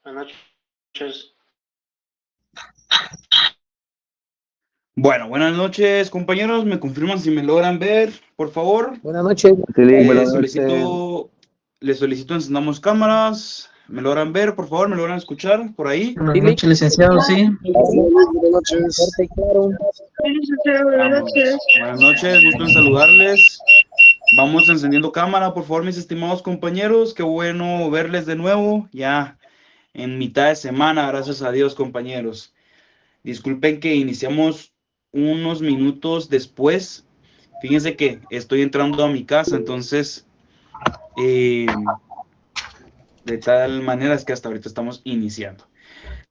Buenas noches. Bueno, buenas noches, compañeros. ¿Me confirman si me logran ver, por favor? Buenas noches. Les solicito encendamos cámaras. ¿Me logran ver, por favor? ¿Me logran escuchar por ahí? Buenas noches, licenciado, sí. Buenas noches. Sí, licenciado, buenas noches. Buenas noches, gusto en saludarles. Vamos encendiendo cámara, por favor, mis estimados compañeros. Qué bueno verles de nuevo, ya en mitad de semana, gracias a Dios, compañeros. Disculpen que iniciamos unos minutos después. Fíjense que estoy entrando a mi casa, entonces, de tal manera es que hasta ahorita estamos iniciando.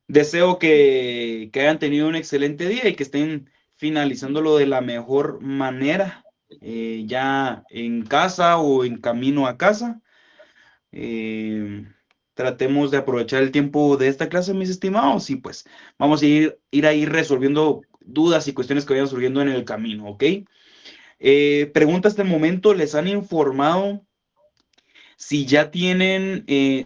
Deseo que hayan tenido un excelente día y que estén finalizándolo de la mejor manera, ya en casa o en camino a casa. Tratemos de aprovechar el tiempo de esta clase, mis estimados, y pues vamos a ir ahí resolviendo dudas y cuestiones que vayan surgiendo en el camino, ¿ok? Pregunta hasta el momento, ¿les han informado si ya tienen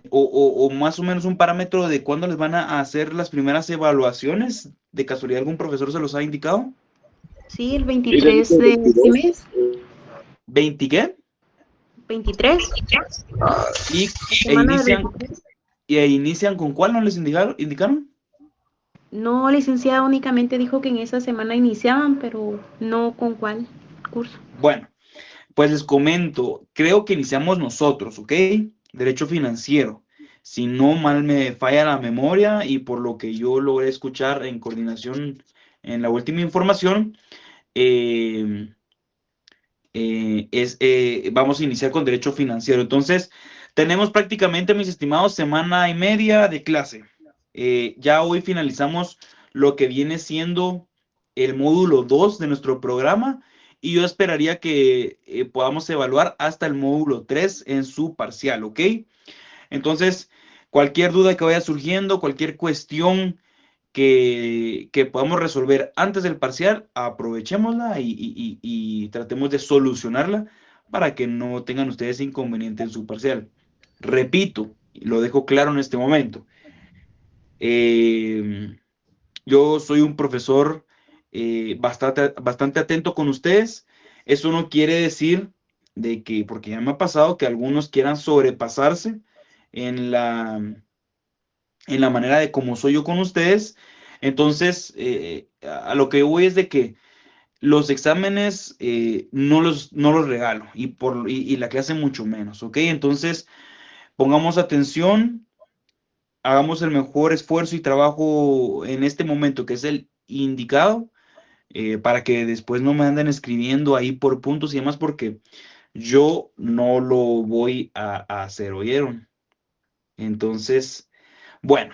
o más o menos un parámetro de cuándo les van a hacer las primeras evaluaciones? ¿De casualidad algún profesor se los ha indicado? Sí, el 23 de este mes. ¿20 qué? 23. ¿Y Semana del 23. inician con cuál? ¿No les indicaron? No, licenciada, únicamente dijo que en esa semana iniciaban, pero no con cuál curso. Bueno, pues les comento, creo que iniciamos nosotros, ¿ok? Derecho financiero. Si no mal me falla la memoria y por lo que yo logré escuchar en coordinación en la última información, eh, vamos a iniciar con derecho financiero. Entonces, tenemos prácticamente, mis estimados, semana y media de clase. Ya hoy finalizamos lo que viene siendo el módulo 2 de nuestro programa y yo esperaría que podamos evaluar hasta el módulo 3 en su parcial, ¿ok? Entonces, cualquier duda que vaya surgiendo, cualquier cuestión que podamos resolver antes del parcial, aprovechémosla y tratemos de solucionarla para que no tengan ustedes inconveniente en su parcial. Repito, lo dejo claro en este momento. Yo soy un profesor bastante atento con ustedes. Eso no quiere decir de que, porque ya me ha pasado que algunos quieran sobrepasarse en la manera de cómo soy yo con ustedes. Entonces, a lo que voy es de que los exámenes no los regalo y la clase mucho menos, ¿ok? Entonces, pongamos atención, hagamos el mejor esfuerzo y trabajo en este momento, que es el indicado, para que después no me anden escribiendo ahí por puntos y demás, porque yo no lo voy a hacer, ¿oyeron? Entonces, bueno.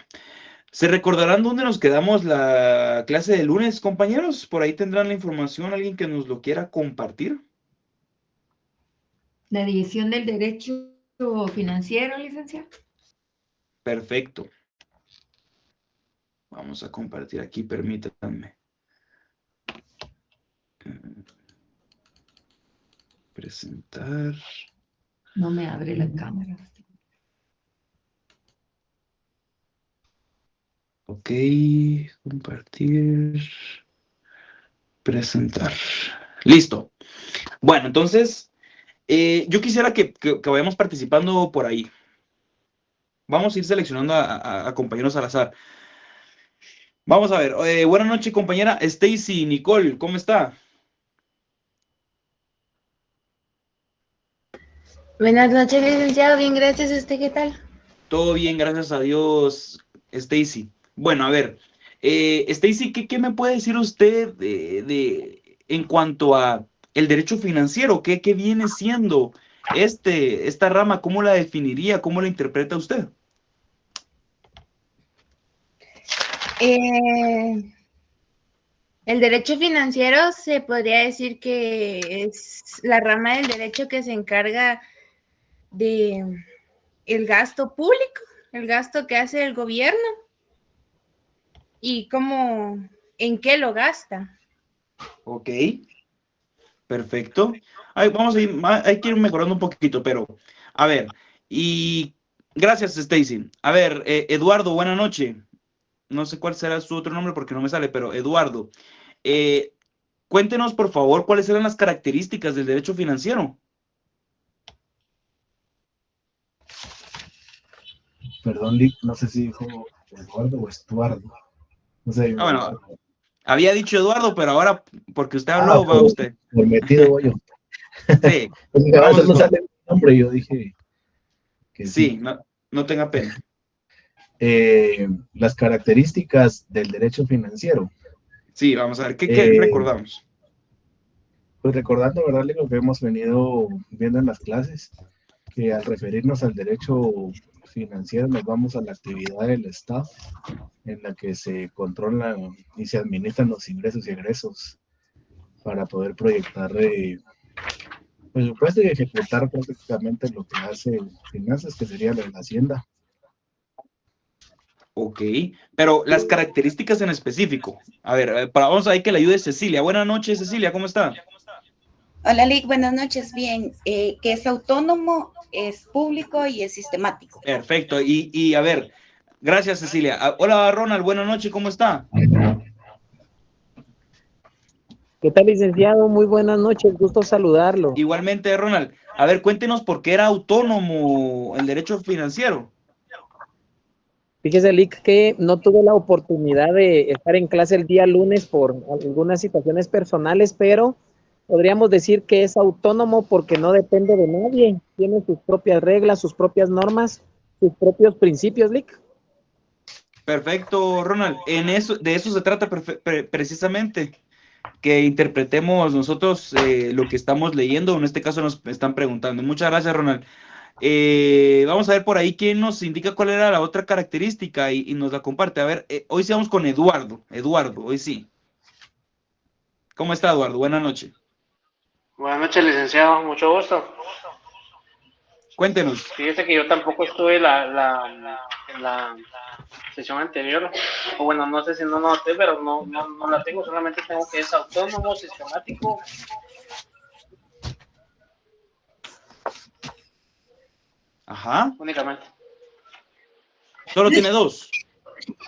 ¿Se recordarán dónde nos quedamos la clase de lunes, compañeros? Por ahí tendrán la información, alguien que nos lo quiera compartir. La división del derecho financiero, licenciado. Perfecto. Vamos a compartir aquí, permítanme. Presentar. No me abre la cámara. Ok, compartir. Presentar. Listo. Bueno, entonces, yo quisiera que vayamos participando por ahí. Vamos a ir seleccionando a compañeros al azar. Vamos a ver. Buenas noches, compañera Stacy Nicole, ¿cómo está? Buenas noches, licenciado. Bien, gracias. ¿Usted qué tal? Todo bien, gracias a Dios, Stacy. Bueno, a ver, Stacy, ¿qué me puede decir usted en cuanto a el derecho financiero? ¿Qué viene siendo esta rama? ¿Cómo la definiría? ¿Cómo la interpreta usted? Eh, el derecho financiero se podría decir que es la rama del derecho que se encarga de el gasto público, el gasto que hace el gobierno y cómo, en qué lo gasta. Ok, perfecto. Vamos a ir, hay que ir mejorando un poquito, pero a ver, ¿y Gracias, Stacy. A ver, Eduardo, buena noche. No sé cuál será su otro nombre porque no me sale, pero Eduardo, cuéntenos, por favor, cuáles eran las características del derecho financiero. Perdón, Lick, no sé si dijo Eduardo o Estuardo. No sé. Bueno, había dicho Eduardo, pero ahora, porque usted habló, va por, usted. Por metido voy yo. Sí. Porque a veces no sale mi nombre, yo dije que sí. No tenga pena. Las características del derecho financiero. Sí, vamos a ver, ¿qué recordamos? Pues recordando, ¿verdad? Lo que hemos venido viendo en las clases, que al referirnos al derecho financiero nos vamos a la actividad del Estado, en la que se controlan y se administran los ingresos y egresos para poder proyectar presupuesto y ejecutar prácticamente lo que hace finanzas, que sería la Hacienda. Ok, pero las características en específico. A ver, vamos a ver que le ayude Cecilia. Buenas noches, Cecilia, ¿cómo está? Hola, Lick, buenas noches. Bien, que es autónomo, es público y es sistemático. Perfecto, y a ver, gracias, Cecilia. Hola, Ronald, buenas noches, ¿cómo está? ¿Qué tal, licenciado? Muy buenas noches, gusto saludarlo. Igualmente, Ronald. A ver, cuéntenos por qué era autónomo el derecho financiero. Fíjese, Lick, que no tuve la oportunidad de estar en clase el día lunes por algunas situaciones personales, pero podríamos decir que es autónomo porque no depende de nadie. Tiene sus propias reglas, sus propias normas, sus propios principios, Lick. Perfecto, Ronald. De eso se trata precisamente, que interpretemos nosotros lo que estamos leyendo. En este caso nos están preguntando. Muchas gracias, Ronald. Vamos a ver por ahí quién nos indica cuál era la otra característica y nos la comparte. A ver, hoy sí vamos con Eduardo. Eduardo, hoy sí. ¿Cómo está, Eduardo? Buenas noches. Buenas noches, licenciado. Mucho gusto. Cuéntenos. Fíjese que yo tampoco estuve en la sesión anterior. O bueno, no sé si no noté, pero no la tengo. Solamente tengo que es autónomo, sistemático. Ajá. Únicamente. Solo tiene dos.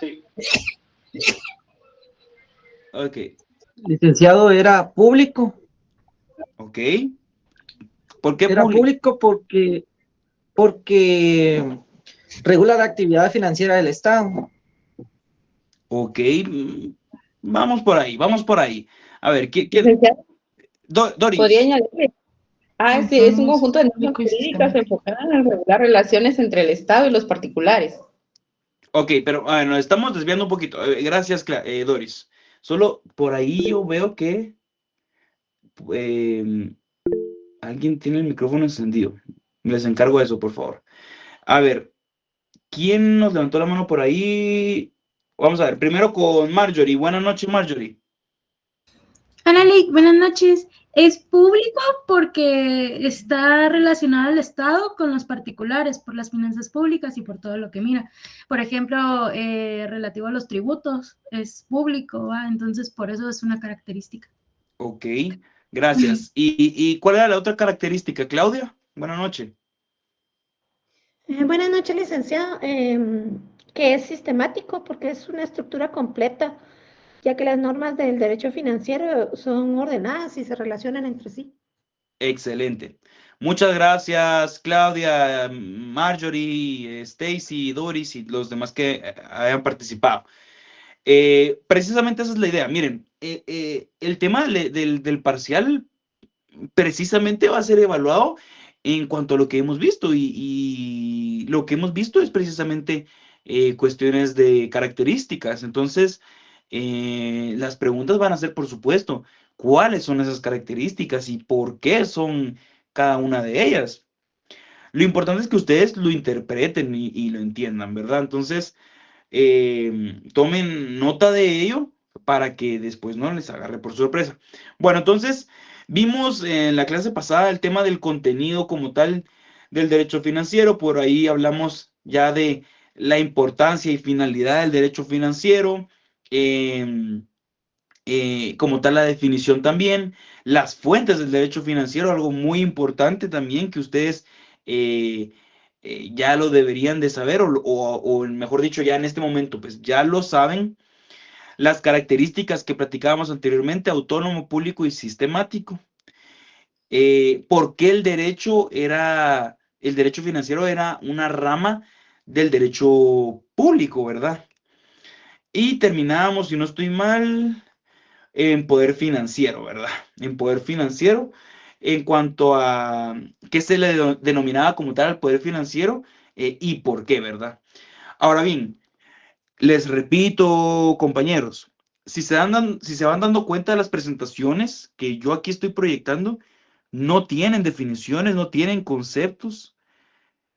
Sí. Ok. Licenciado, era público. Ok. ¿Por qué era público? Porque regula la actividad financiera del Estado. Ok. Vamos por ahí. A ver, ¿quién? Doris. ¿Podría añadirle? Sí, es un conjunto de normas jurídicas enfocadas a regular relaciones entre el Estado y los particulares. Ok, pero nos estamos desviando un poquito. Gracias, Doris. Solo por ahí yo veo que alguien tiene el micrófono encendido. Les encargo eso, por favor. A ver, ¿quién nos levantó la mano por ahí? Vamos a ver, primero con Marjorie. Buenas noches, Marjorie. Hola, Lick, buenas noches. Es público porque está relacionado al Estado con los particulares, por las finanzas públicas y por todo lo que mira. Por ejemplo, relativo a los tributos, es público, ¿va? Entonces por eso es una característica. Ok, gracias. ¿Y cuál era la otra característica, Claudia? Buenas noches. Buenas noches, licenciado. Que es sistemático porque es una estructura completa, ya que las normas del derecho financiero son ordenadas y se relacionan entre sí. Excelente. Muchas gracias, Claudia, Marjorie, Stacy, Doris y los demás que hayan participado. Precisamente esa es la idea. Miren, el tema del parcial precisamente va a ser evaluado en cuanto a lo que hemos visto y lo que hemos visto es precisamente cuestiones de características. Entonces, las preguntas van a ser, por supuesto, cuáles son esas características y por qué son cada una de ellas. Lo importante es que ustedes lo interpreten y lo entiendan, ¿verdad? Entonces, tomen nota de ello para que después no les agarre por sorpresa. Bueno, entonces, vimos en la clase pasada el tema del contenido como tal del derecho financiero. Por ahí hablamos ya de la importancia y finalidad del derecho financiero. Como tal la definición también, las fuentes del derecho financiero, algo muy importante también que ustedes ya lo deberían de saber, o mejor dicho, ya en este momento, pues ya lo saben, las características que platicábamos anteriormente, autónomo, público y sistemático. ¿Por qué el derecho financiero era una rama del derecho público, verdad? Y terminábamos, si no estoy mal, en poder financiero, ¿verdad? En poder financiero, en cuanto a qué se le denominaba como tal al poder financiero y por qué, ¿verdad? Ahora bien, les repito, compañeros, si se van dando cuenta de las presentaciones que yo aquí estoy proyectando, no tienen definiciones, no tienen conceptos.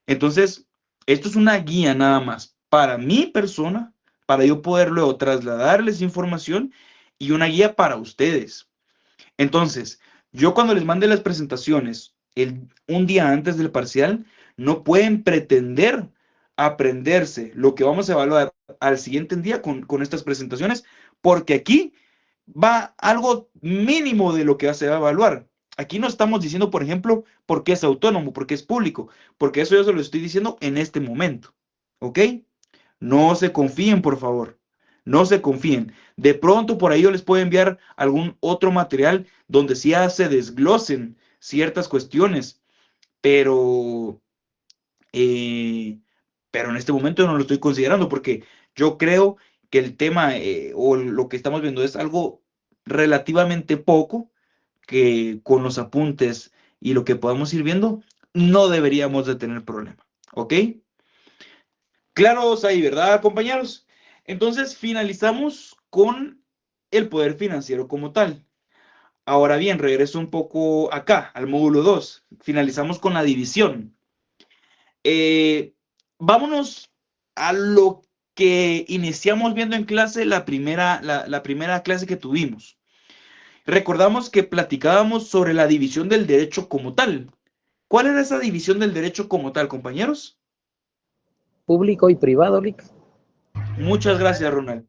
Entonces, esto es una guía nada más para mi persona, para yo poder luego trasladarles información y una guía para ustedes. Entonces, yo cuando les mande las presentaciones un día antes del parcial, no pueden pretender aprenderse lo que vamos a evaluar al siguiente día con estas presentaciones, porque aquí va algo mínimo de lo que se va a evaluar. Aquí no estamos diciendo, por ejemplo, por qué es autónomo, por qué es público, porque eso yo se lo estoy diciendo en este momento. ¿Ok? No se confíen, por favor. No se confíen. De pronto por ahí yo les puedo enviar algún otro material donde sí ya se desglosen ciertas cuestiones, pero en este momento no lo estoy considerando porque yo creo que el tema o lo que estamos viendo es algo relativamente poco que con los apuntes y lo que podamos ir viendo no deberíamos de tener problema. ¿Ok? Claros ahí, ¿verdad, compañeros? Entonces finalizamos con el poder financiero como tal. Ahora bien, regreso un poco acá, al módulo 2. Finalizamos con la división. Vámonos a lo que iniciamos viendo en clase, la primera clase que tuvimos. Recordamos que platicábamos sobre la división del derecho como tal. ¿Cuál era esa división del derecho como tal, compañeros? Público y privado, Lick. Muchas gracias, Ronald.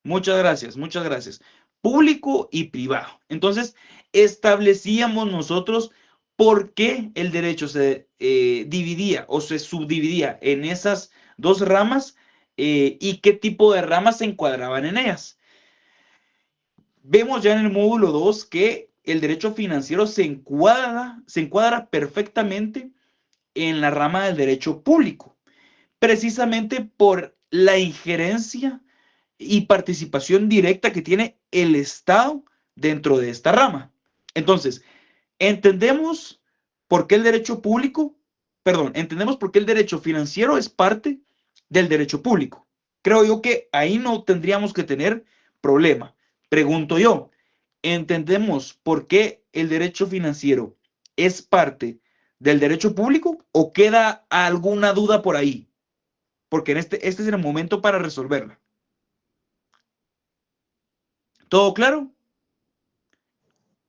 Muchas gracias, muchas gracias. Público y privado. Entonces, establecíamos nosotros por qué el derecho se dividía o se subdividía en esas dos ramas y qué tipo de ramas se encuadraban en ellas. Vemos ya en el módulo 2 que el derecho financiero se encuadra perfectamente en la rama del derecho público, precisamente por la injerencia y participación directa que tiene el Estado dentro de esta rama. Entonces, entendemos por qué el derecho financiero es parte del derecho público. Creo yo que ahí no tendríamos que tener problema. Pregunto yo, ¿entendemos por qué el derecho financiero es parte del derecho público o queda alguna duda por ahí? Porque este es el momento para resolverla. ¿Todo claro?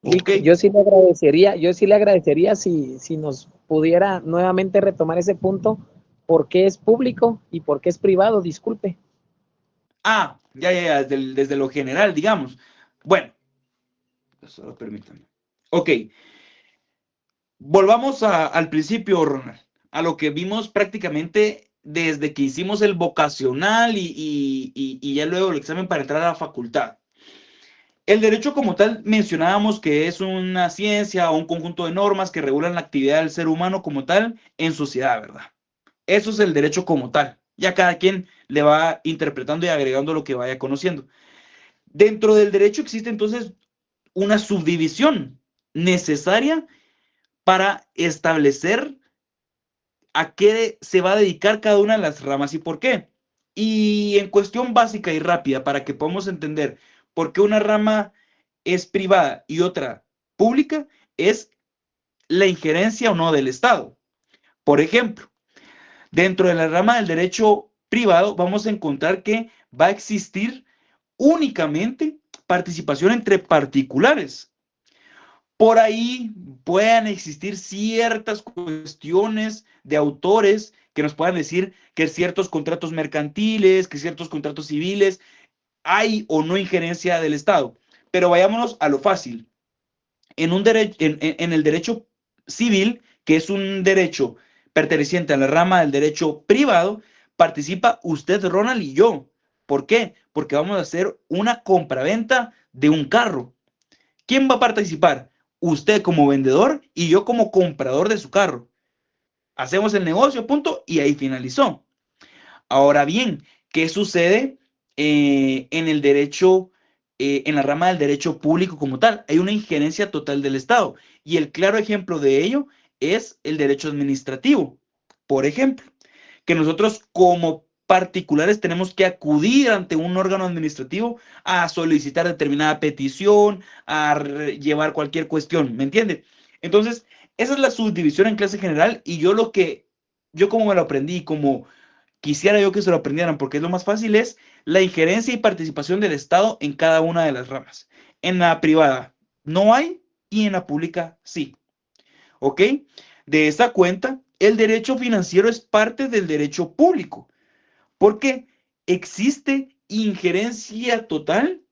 Okay. Yo sí le agradecería si nos pudiera nuevamente retomar ese punto, ¿por qué es público y por qué es privado? Disculpe. Ah, ya, desde lo general, digamos. Bueno, solo permítanme. Ok. Volvamos al principio, Ronald, a lo que vimos prácticamente desde que hicimos el vocacional y ya luego el examen para entrar a la facultad. El derecho como tal mencionábamos que es una ciencia o un conjunto de normas que regulan la actividad del ser humano como tal en sociedad, ¿verdad? Eso es el derecho como tal. Ya cada quien le va interpretando y agregando lo que vaya conociendo. Dentro del derecho existe entonces una subdivisión necesaria para establecer a qué se va a dedicar cada una de las ramas y por qué. Y en cuestión básica y rápida, para que podamos entender por qué una rama es privada y otra pública, es la injerencia o no del Estado. Por ejemplo, dentro de la rama del derecho privado vamos a encontrar que va a existir únicamente participación entre particulares. Por ahí puedan existir ciertas cuestiones de autores que nos puedan decir que ciertos contratos mercantiles, que ciertos contratos civiles, hay o no injerencia del Estado. Pero vayámonos a lo fácil. En el derecho civil, que es un derecho perteneciente a la rama del derecho privado, participa usted, Ronald, y yo. ¿Por qué? Porque vamos a hacer una compraventa de un carro. ¿Quién va a participar? Usted como vendedor y yo como comprador de su carro. Hacemos el negocio, punto, y ahí finalizó. Ahora bien, ¿qué sucede en el derecho, en la rama del derecho público como tal? Hay una injerencia total del Estado y el claro ejemplo de ello es el derecho administrativo. Por ejemplo, que nosotros como particulares tenemos que acudir ante un órgano administrativo a solicitar determinada petición, a llevar cualquier cuestión, ¿me entiende? Entonces, esa es la subdivisión en clase general y yo como me lo aprendí, como quisiera yo que se lo aprendieran, porque es lo más fácil, es la injerencia y participación del Estado en cada una de las ramas. En la privada no hay y en la pública sí. ¿Ok? De esta cuenta, el derecho financiero es parte del derecho público, porque existe injerencia total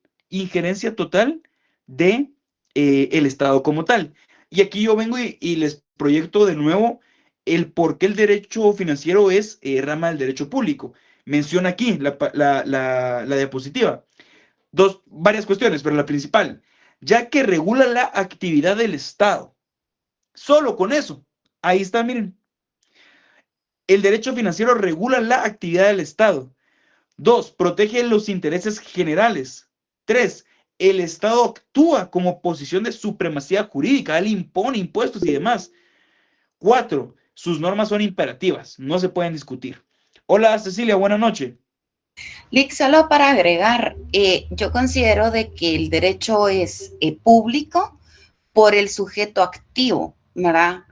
de el Estado como tal. Y aquí yo vengo y les proyecto de nuevo el por qué el derecho financiero es rama del derecho público. Menciona aquí la diapositiva. Varias cuestiones, pero la principal, ya que regula la actividad del Estado. Solo con eso. Ahí está, miren. El derecho financiero regula la actividad del Estado. 2. Protege los intereses generales. 3. El Estado actúa como posición de supremacía jurídica. Él impone impuestos y demás. 4. Sus normas son imperativas. No se pueden discutir. Hola, Cecilia. Buenas noches. Lick, solo para agregar, yo considero de que el derecho es público por el sujeto activo, ¿verdad?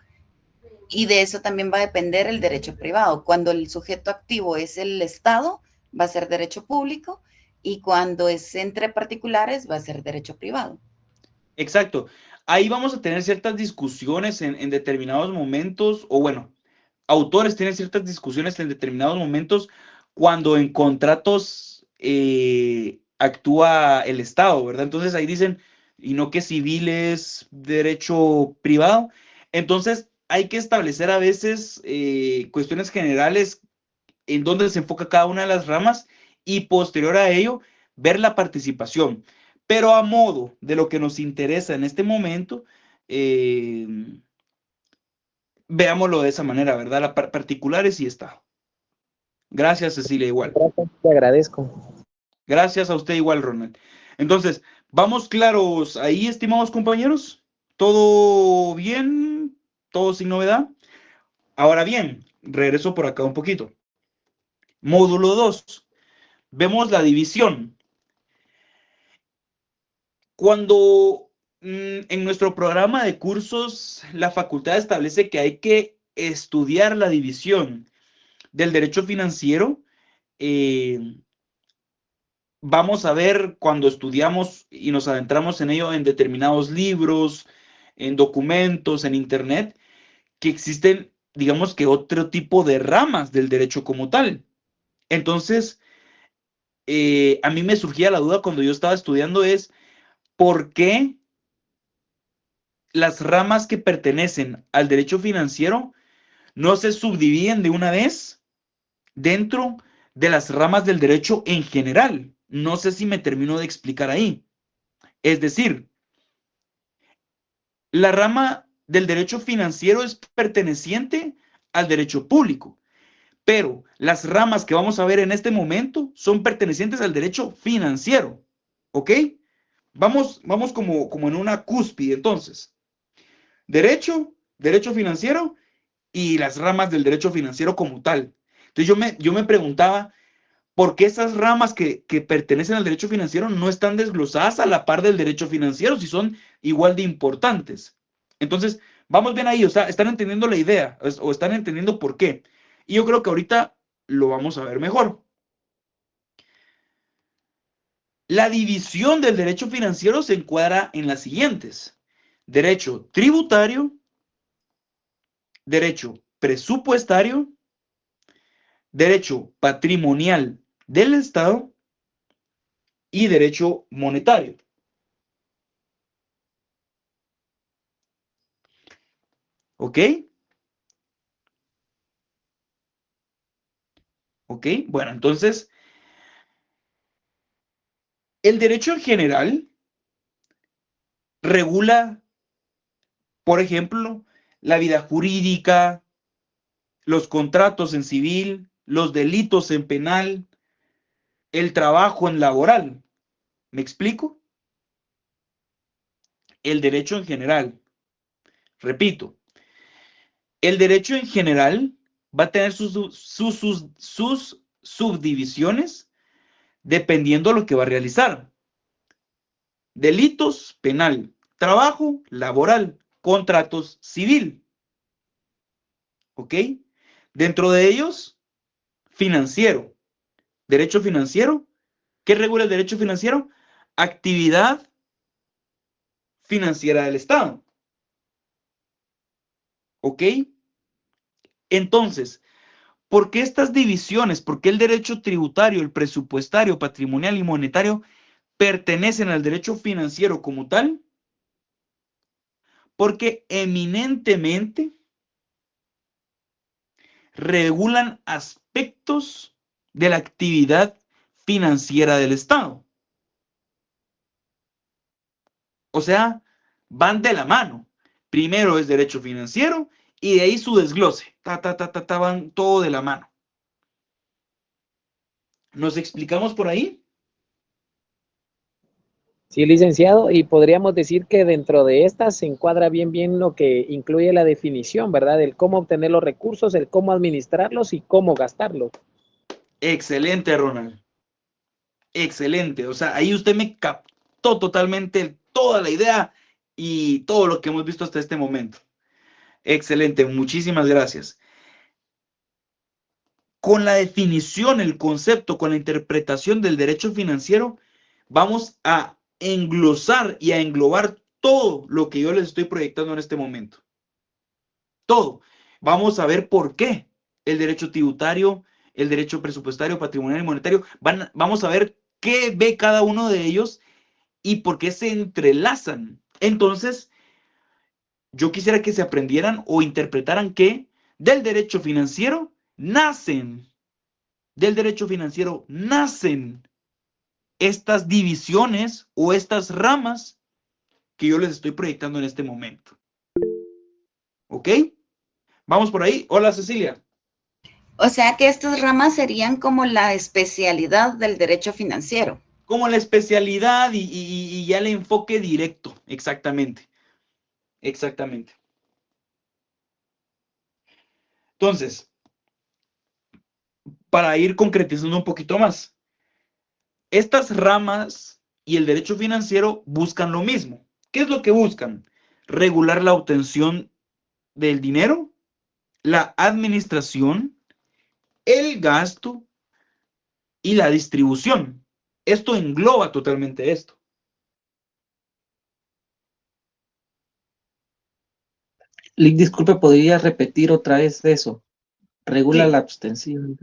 Y de eso también va a depender el derecho privado. Cuando el sujeto activo es el Estado, va a ser derecho público, y cuando es entre particulares, va a ser derecho privado. Exacto. Ahí vamos a tener ciertas discusiones en determinados momentos, o bueno, autores tienen ciertas discusiones en determinados momentos cuando en contratos actúa el Estado, ¿verdad? Entonces ahí dicen, y no que civil es derecho privado. Entonces hay que establecer a veces cuestiones generales en donde se enfoca cada una de las ramas y posterior a ello ver la participación. Pero a modo de lo que nos interesa en este momento, veámoslo de esa manera, ¿verdad? La particulares y Estado. Gracias, Cecilia, igual. Gracias, te agradezco. Gracias a usted igual, Ronald. Entonces, ¿vamos claros ahí, estimados compañeros? ¿Todo bien? ¿Todo sin novedad? Ahora bien, regreso por acá un poquito. Módulo 2. Vemos la división. Cuando en nuestro programa de cursos la facultad establece que hay que estudiar la división del derecho financiero, vamos a ver cuando estudiamos y nos adentramos en ello en determinados libros, en documentos, en internet, que existen, digamos que otro tipo de ramas del derecho como tal. Entonces, a mí me surgía la duda cuando yo estaba estudiando es, ¿por qué las ramas que pertenecen al derecho financiero no se subdividen de una vez dentro de las ramas del derecho en general? No sé si me termino de explicar ahí. Es decir, la rama del derecho financiero es perteneciente al derecho público, pero las ramas que vamos a ver en este momento son pertenecientes al derecho financiero. ¿Ok? Vamos como en una cúspide, entonces. Derecho financiero y las ramas del derecho financiero como tal. Entonces yo me preguntaba, ¿por qué esas ramas que pertenecen al derecho financiero no están desglosadas a la par del derecho financiero si son igual de importantes? Entonces, vamos bien ahí, o sea, ¿están entendiendo la idea? ¿O están entendiendo por qué? Y yo creo que ahorita lo vamos a ver mejor. La división del derecho financiero se encuadra en las siguientes: derecho tributario, derecho presupuestario, derecho patrimonial del Estado y derecho monetario. ¿Ok? ¿Ok? Bueno, entonces, el derecho en general regula, por ejemplo, la vida jurídica, los contratos en civil, los delitos en penal, el trabajo en laboral. ¿Me explico? El derecho en general. Repito, el derecho en general va a tener sus subdivisiones dependiendo de lo que va a realizar. Delitos, penal. Trabajo, laboral. Contratos, civil. ¿Ok? Dentro de ellos, financiero. Derecho financiero. ¿Qué regula el derecho financiero? Actividad financiera del Estado. ¿Ok? Entonces, ¿por qué estas divisiones? ¿Por qué el derecho tributario, el presupuestario, patrimonial y monetario pertenecen al derecho financiero como tal? Porque eminentemente regulan aspectos de la actividad financiera del Estado. O sea, van de la mano. Primero es derecho financiero y de ahí su desglose. Van todo de la mano. ¿Nos explicamos por ahí? Sí, licenciado, y podríamos decir que dentro de estas se encuadra bien lo que incluye la definición, ¿verdad? El cómo obtener los recursos, el cómo administrarlos y cómo gastarlos. Excelente, Ronald. Excelente. O sea, ahí usted me captó totalmente toda la idea y todo lo que hemos visto hasta este momento. Excelente, muchísimas gracias. Con la definición, el concepto, con la interpretación del derecho financiero, vamos a englosar y a englobar todo lo que yo les estoy proyectando en este momento. Todo. Vamos a ver por qué el derecho tributario, el derecho presupuestario, patrimonial y monetario, vamos a ver qué ve cada uno de ellos y por qué se entrelazan. Entonces, yo quisiera que se aprendieran o interpretaran que del derecho financiero nacen estas divisiones o estas ramas que yo les estoy proyectando en este momento. ¿Ok? Vamos por ahí. Hola, Cecilia. O sea que estas ramas serían como la especialidad del derecho financiero. Como la especialidad y ya el enfoque directo. Exactamente. Exactamente. Entonces, para ir concretizando un poquito más, estas ramas y el derecho financiero buscan lo mismo. ¿Qué es lo que buscan? Regular la obtención del dinero, la administración, el gasto y la distribución. Esto engloba totalmente esto. Lick, disculpe, ¿podría repetir otra vez eso? Regula Sí. la abstención.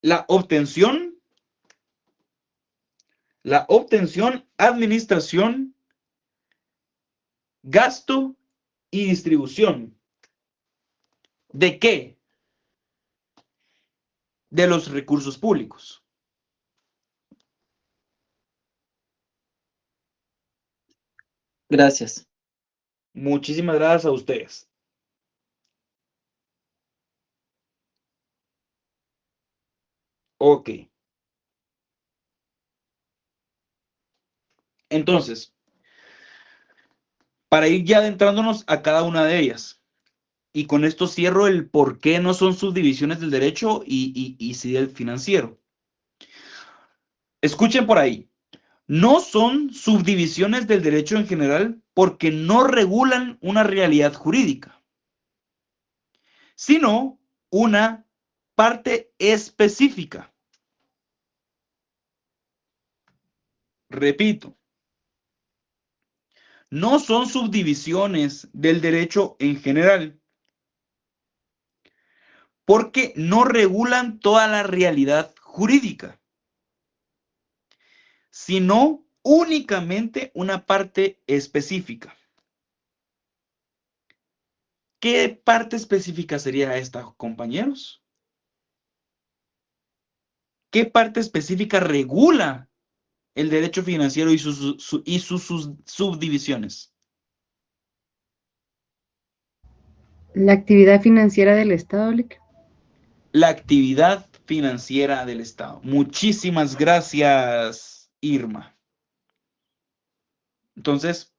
La obtención, administración, gasto y distribución. ¿De qué? De los recursos públicos. Gracias. Muchísimas gracias a ustedes. Ok. Entonces, para ir ya adentrándonos a cada una de ellas. Y con esto cierro el por qué no son subdivisiones del derecho y sí del financiero. Escuchen por ahí. No son subdivisiones del derecho en general porque no regulan una realidad jurídica, sino una parte específica. Repito, no son subdivisiones del derecho en general porque no regulan toda la realidad jurídica, sino únicamente una parte específica. ¿Qué parte específica sería esta, compañeros? ¿Qué parte específica regula el derecho financiero y sus subdivisiones? La actividad financiera del Estado, Lic. La actividad financiera del Estado. Muchísimas gracias, Irma. Entonces,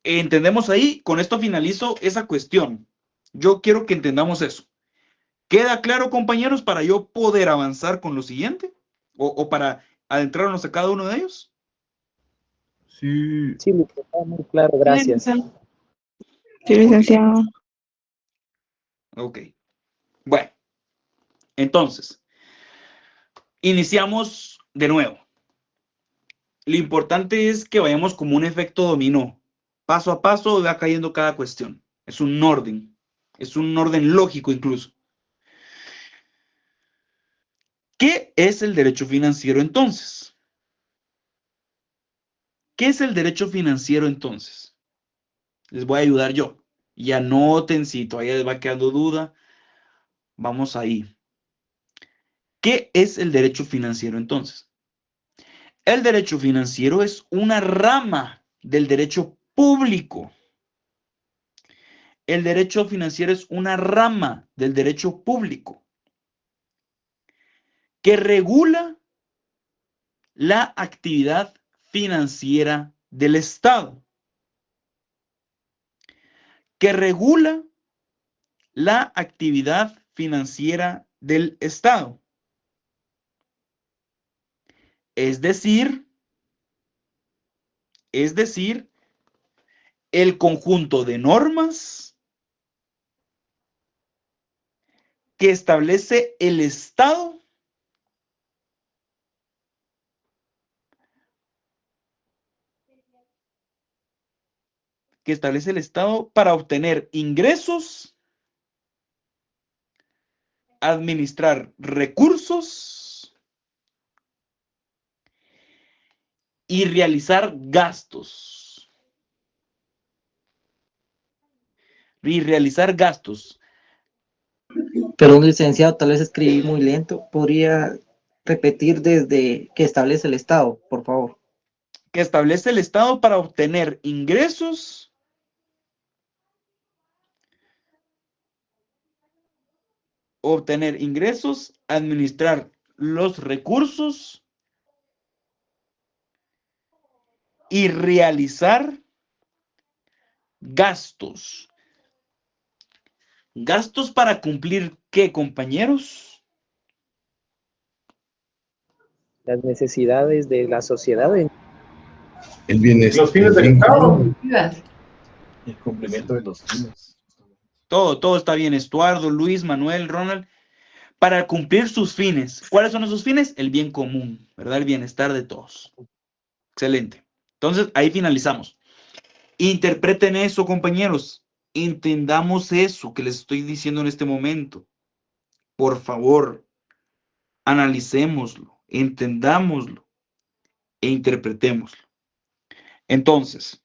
entendemos ahí, con esto finalizo esa cuestión. Yo quiero que entendamos eso. ¿Queda claro, compañeros, para yo poder avanzar con lo siguiente? ¿O para adentrarnos a cada uno de ellos? Sí. Sí, está muy claro, gracias. Sí, licenciado. Ok. Bueno, entonces, iniciamos de nuevo. Lo importante es que vayamos como un efecto dominó. Paso a paso va cayendo cada cuestión. Es un orden lógico incluso. ¿Qué es el derecho financiero entonces? ¿Qué es el derecho financiero entonces? Les voy a ayudar yo. Y anoten si todavía les va quedando duda. Vamos ahí. ¿Qué es el derecho financiero entonces? El derecho financiero es una rama del derecho público. El derecho financiero es una rama del derecho público que regula la actividad financiera del Estado. Que regula la actividad financiera del Estado. Es decir, el conjunto de normas que establece el Estado para obtener ingresos, administrar recursos y realizar gastos. Perdón, licenciado, tal vez escribí muy lento. ¿Podría repetir desde que establece el Estado, por favor? Que establece el Estado para obtener ingresos, administrar los recursos y realizar gastos. ¿Gastos para cumplir qué, compañeros? Las necesidades de la sociedad. El bienestar. Los fines del Estado. Vivas. El cumplimiento de los fines. Todo está bien, Estuardo, Luis, Manuel, Ronald. Para cumplir sus fines. ¿Cuáles son esos fines? El bien común, ¿verdad? El bienestar de todos. Excelente. Entonces, ahí finalizamos. Interpreten eso, compañeros. Entendamos eso que les estoy diciendo en este momento. Por favor, analicémoslo, entendámoslo e interpretémoslo. Entonces,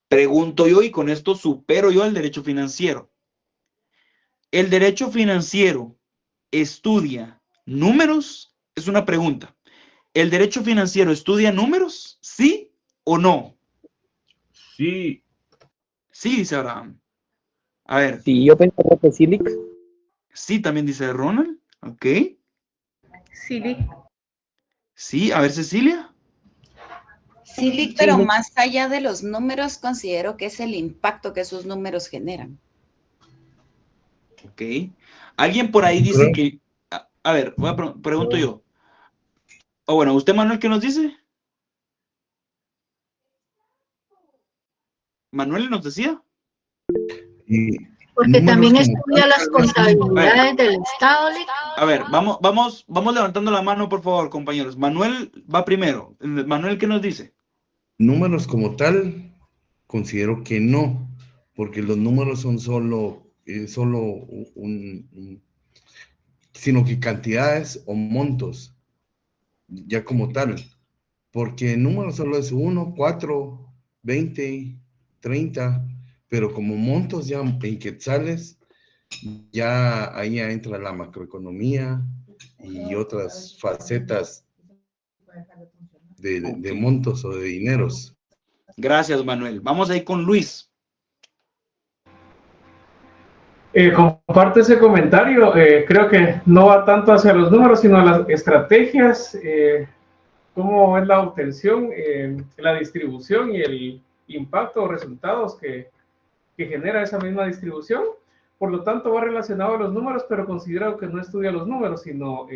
pregunto yo y con esto supero yo el derecho financiero. ¿El derecho financiero estudia números? Es una pregunta. ¿El derecho financiero estudia números? ¿Sí o no? Sí. Sí, dice Abraham. A ver. Sí, yo pensé que sí, Lic. Sí, también dice Ronald. Ok. Sí, Lic. Sí, a ver, Cecilia. Sí, Lic, pero más allá de los números, considero que es el impacto que esos números generan. Ok. Alguien por ahí dice que... A ver, pregunto yo. O bueno, ¿usted, Manuel, qué nos dice? ¿Manuel nos decía? Porque también estudia las contabilidades del Estado, Lic. A ver, vamos levantando la mano, por favor, compañeros. Manuel va primero. Manuel, ¿qué nos dice? Números como tal, considero que no, porque los números son solo sino que cantidades o montos, ya como tal, porque el número solo es 1, 4, 20, 30, pero como montos ya en quetzales, ya ahí entra la macroeconomía, y otras facetas de montos o de dineros. Gracias, Manuel. Vamos a ir con Luis. Comparto ese comentario. Creo que no va tanto hacia los números, sino a las estrategias, cómo es la obtención, la distribución y el impacto o resultados que genera esa misma distribución. Por lo tanto, va relacionado a los números, pero considero que no estudia los números, sino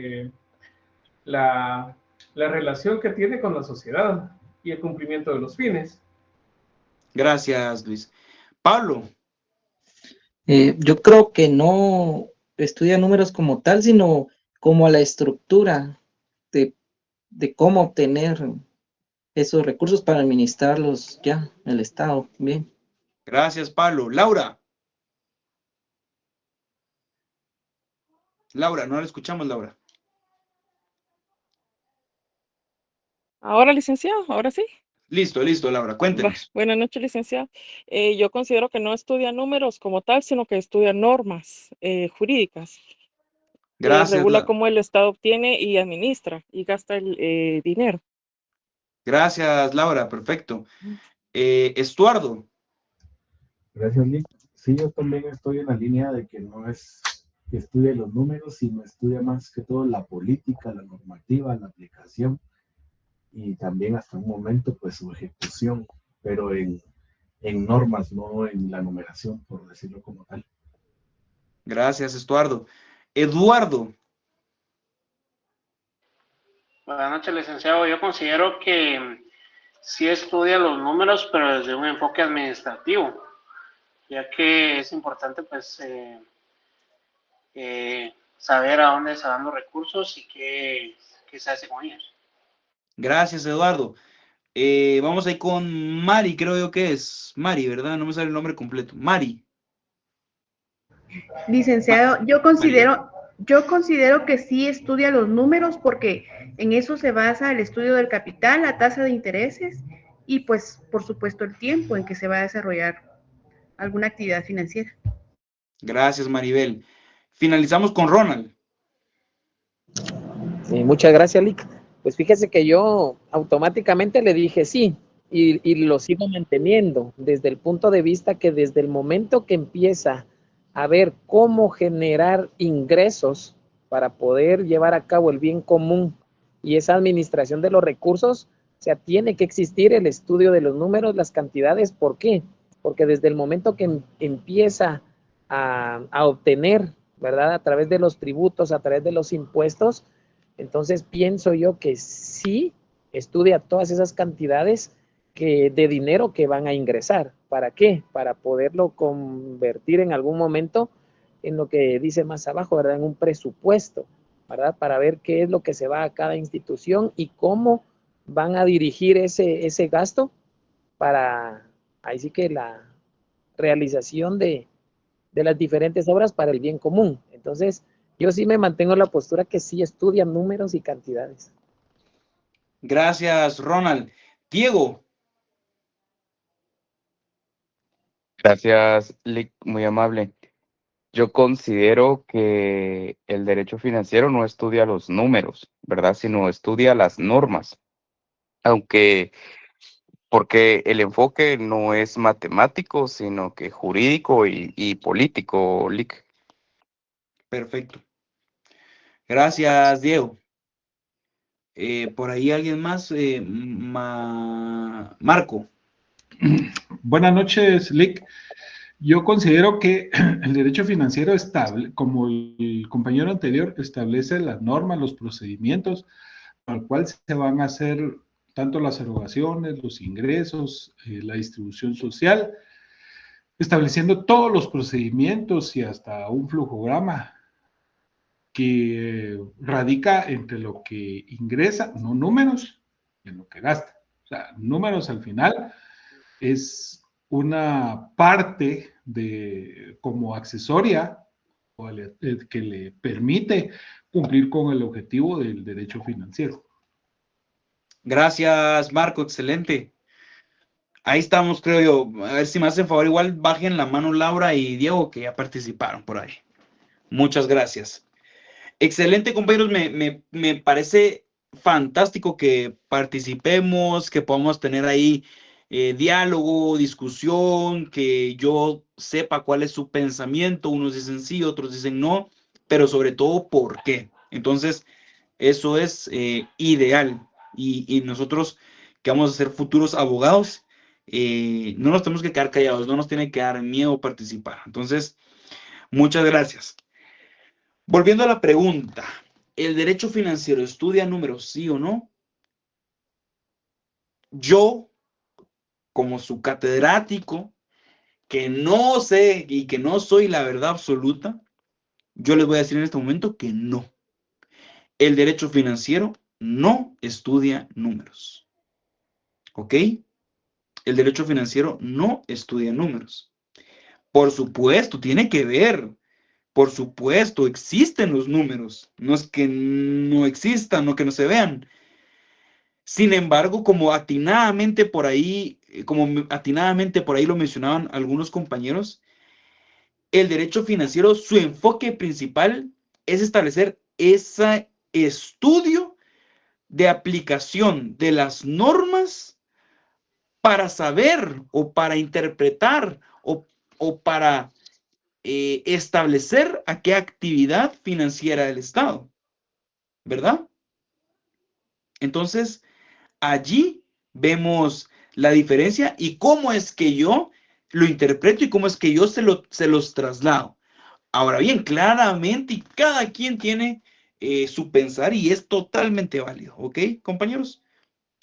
la relación que tiene con la sociedad y el cumplimiento de los fines. Gracias, Luis. Pablo. Yo creo que no estudia números como tal, sino como la estructura de cómo obtener esos recursos para administrarlos ya, el Estado. Bien. Gracias, Pablo. Laura. Laura, no la escuchamos, Laura. Ahora, licenciado, ahora sí. Listo, Laura, cuéntenos. Buenas noches, licenciado. Yo considero que no estudia números como tal, sino que estudia normas jurídicas. Gracias. Regula cómo el Estado obtiene y administra y gasta el dinero. Gracias, Laura, perfecto. Estuardo. Gracias, Lick. Sí, yo también estoy en la línea de que no es que estudie los números, sino estudia más que todo la política, la normativa, la aplicación y también hasta un momento pues su ejecución, pero en normas, no en la numeración, por decirlo como tal. Gracias, Estuardo. Eduardo. Buenas noches, licenciado. Yo considero que sí estudia los números, pero desde un enfoque administrativo, ya que es importante pues saber a dónde se van los recursos y qué se hace con ellos. Gracias, Eduardo. Vamos a ir con Mari, creo yo que es. Mari, ¿verdad? No me sale el nombre completo. Mari. Licenciado, yo considero que sí estudia los números porque en eso se basa el estudio del capital, la tasa de intereses y pues por supuesto el tiempo en que se va a desarrollar alguna actividad financiera. Gracias, Maribel. Finalizamos con Ronald. Sí, muchas gracias, Lick. Pues fíjese que yo automáticamente le dije sí y lo sigo manteniendo desde el punto de vista que desde el momento que empieza a ver cómo generar ingresos para poder llevar a cabo el bien común y esa administración de los recursos, o sea, tiene que existir el estudio de los números, las cantidades. ¿Por qué? Porque desde el momento que empieza a obtener, ¿verdad? A través de los tributos, a través de los impuestos, entonces pienso yo que sí estudia todas esas cantidades de dinero que van a ingresar. ¿Para qué? Para poderlo convertir en algún momento en lo que dice más abajo, ¿verdad? En un presupuesto, ¿verdad? Para ver qué es lo que se va a cada institución y cómo van a dirigir ese gasto para, ahí sí que la realización de las diferentes obras para el bien común. Entonces, yo sí me mantengo en la postura que sí estudian números y cantidades. Gracias, Ronald. Diego. Gracias, Lick, muy amable. Yo considero que el derecho financiero no estudia los números, ¿verdad? Sino estudia las normas. Aunque, porque el enfoque no es matemático, sino que jurídico y político, Lick. Perfecto. Gracias, Diego. Por ahí alguien más, Marco. Buenas noches, Lick. Yo considero que el derecho financiero como el compañero anterior, establece las normas, los procedimientos al cual se van a hacer tanto las erogaciones, los ingresos, la distribución social, estableciendo todos los procedimientos y hasta un flujograma que radica entre lo que ingresa, no números, y en lo que gasta. O sea, números al final es una parte como accesoria que le permite cumplir con el objetivo del derecho financiero. Gracias, Marco, excelente. Ahí estamos, creo yo. A ver si me hacen favor, igual bajen la mano Laura y Diego, que ya participaron por ahí. Muchas gracias. Excelente, compañeros. Me parece fantástico que participemos, que podamos tener ahí diálogo, discusión, que yo sepa cuál es su pensamiento. Unos dicen sí, otros dicen no, pero sobre todo por qué. Entonces, eso es ideal. Y nosotros que vamos a ser futuros abogados, no nos tenemos que quedar callados, no nos tiene que dar miedo participar. Entonces, muchas gracias. Volviendo a la pregunta, ¿el derecho financiero estudia números, sí o no? Yo, como su catedrático, que no sé y que no soy la verdad absoluta, yo les voy a decir en este momento que no. El derecho financiero no estudia números. ¿Ok? El derecho financiero no estudia números. Por supuesto, tiene que ver. Por supuesto, existen los números. No es que no existan o que no se vean. Sin embargo, como atinadamente por ahí lo mencionaban algunos compañeros, el derecho financiero, su enfoque principal es establecer ese estudio de aplicación de las normas para saber o para interpretar o para establecer a qué actividad financiera del Estado, ¿verdad? Entonces, allí vemos la diferencia y cómo es que yo lo interpreto y cómo es que yo se los traslado. Ahora bien, claramente, y cada quien tiene su pensar y es totalmente válido, ¿ok, compañeros?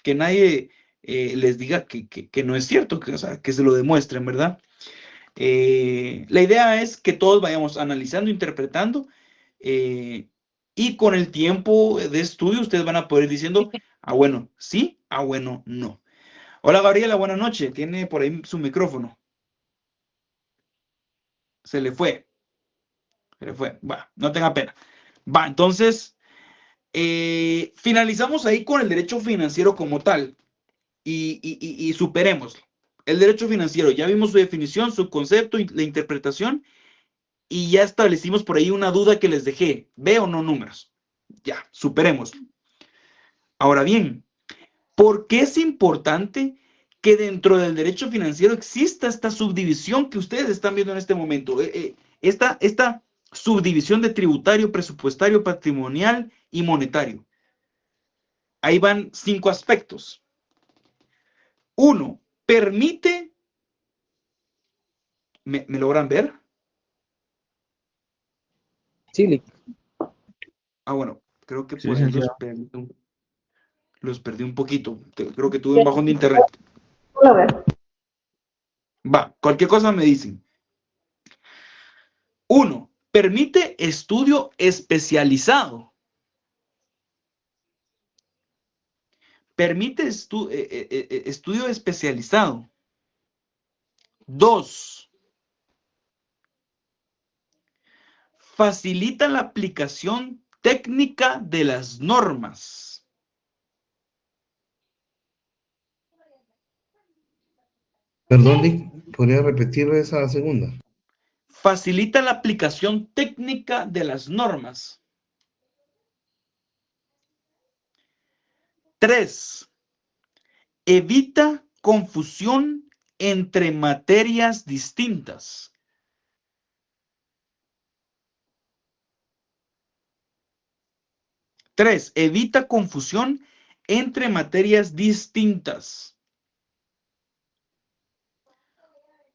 Que nadie les diga que no es cierto, o sea, que se lo demuestren, ¿verdad? La idea es que todos vayamos analizando, interpretando, y con el tiempo de estudio ustedes van a poder ir diciendo, bueno, sí, bueno, no. Hola Gabriela, buenas noches. Tiene por ahí su micrófono. Se le fue. Va, no tenga pena. Va, entonces, finalizamos ahí con el derecho financiero como tal y superémoslo. El derecho financiero, ya vimos su definición, su concepto, la interpretación, y ya establecimos por ahí una duda que les dejé. ¿Ve o no números? Ya, superemos. Ahora bien, ¿por qué es importante que dentro del derecho financiero exista esta subdivisión que ustedes están viendo en este momento? Esta subdivisión de tributario, presupuestario, patrimonial y monetario. Ahí van 5 aspectos. 1, permite... ¿Me logran ver? Sí, bueno, creo que Sí, por ahí los perdí un poquito. Creo que tuve un bajón de internet. Va, cualquier cosa me dicen. 1, permite estudio especializado. Permite estudio especializado. 2, facilita la aplicación técnica de las normas. Perdón, Nick, ¿podría repetir esa segunda? Facilita la aplicación técnica de las normas. 3, evita confusión entre materias distintas. 3, evita confusión entre materias distintas.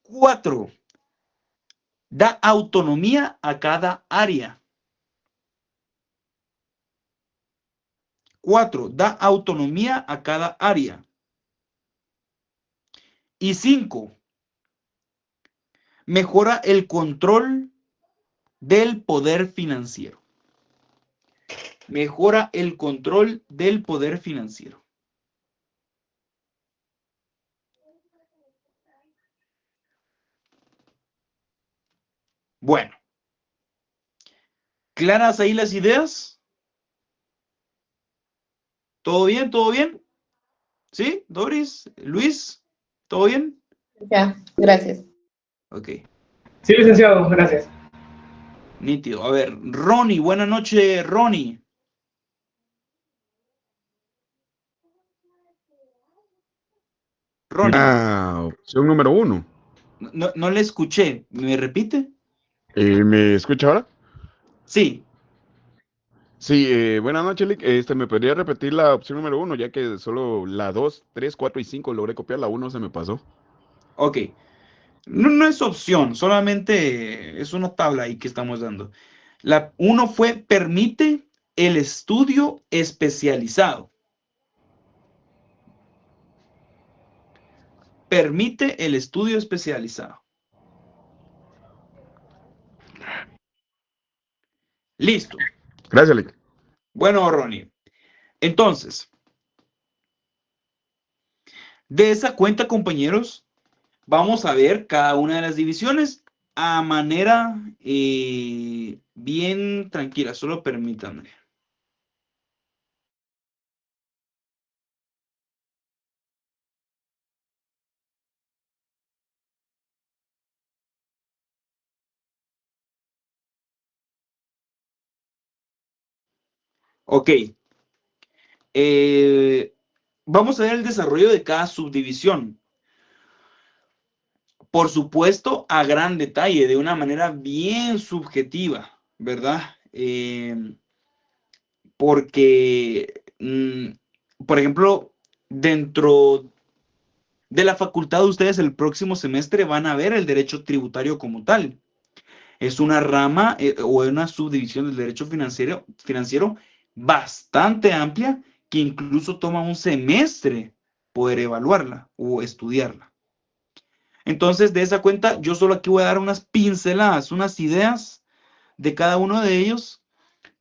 4, da autonomía a cada área. 4, da autonomía a cada área. Y 5, mejora el control del poder financiero. Mejora el control del poder financiero. Bueno. ¿Claras ahí las ideas? ¿Todo bien? ¿Todo bien? ¿Sí? Doris, Luis, ¿todo bien? Ya, gracias. Ok. Sí, licenciado, gracias. Nítido. A ver, Ronnie, buenas noches, Ronnie. Ronnie. Opción número 1. No le escuché. ¿Me repite? ¿Me escucha ahora? Sí. Sí, buenas noches, Lick. ¿Me podría repetir la opción número 1? Ya que solo la 2, 3, 4 y 5 logré copiar, la 1 se me pasó. Ok. No es opción, solamente es una tabla ahí que estamos dando. La 1 fue permite el estudio especializado. Permite el estudio especializado. Listo. Gracias, Lick. Bueno, Ronnie. Entonces, de esa cuenta, compañeros, vamos a ver cada una de las divisiones a manera bien tranquila. Solo permítanme. Ok. Vamos a ver el desarrollo de cada subdivisión. Por supuesto, a gran detalle, de una manera bien subjetiva, ¿verdad? Porque, por ejemplo, dentro de la facultad de ustedes el próximo semestre van a ver el derecho tributario como tal. Es una rama o una subdivisión del derecho financiero bastante amplia que incluso toma un semestre poder evaluarla o estudiarla. Entonces, de esa cuenta, yo solo aquí voy a dar unas pinceladas, unas ideas de cada uno de ellos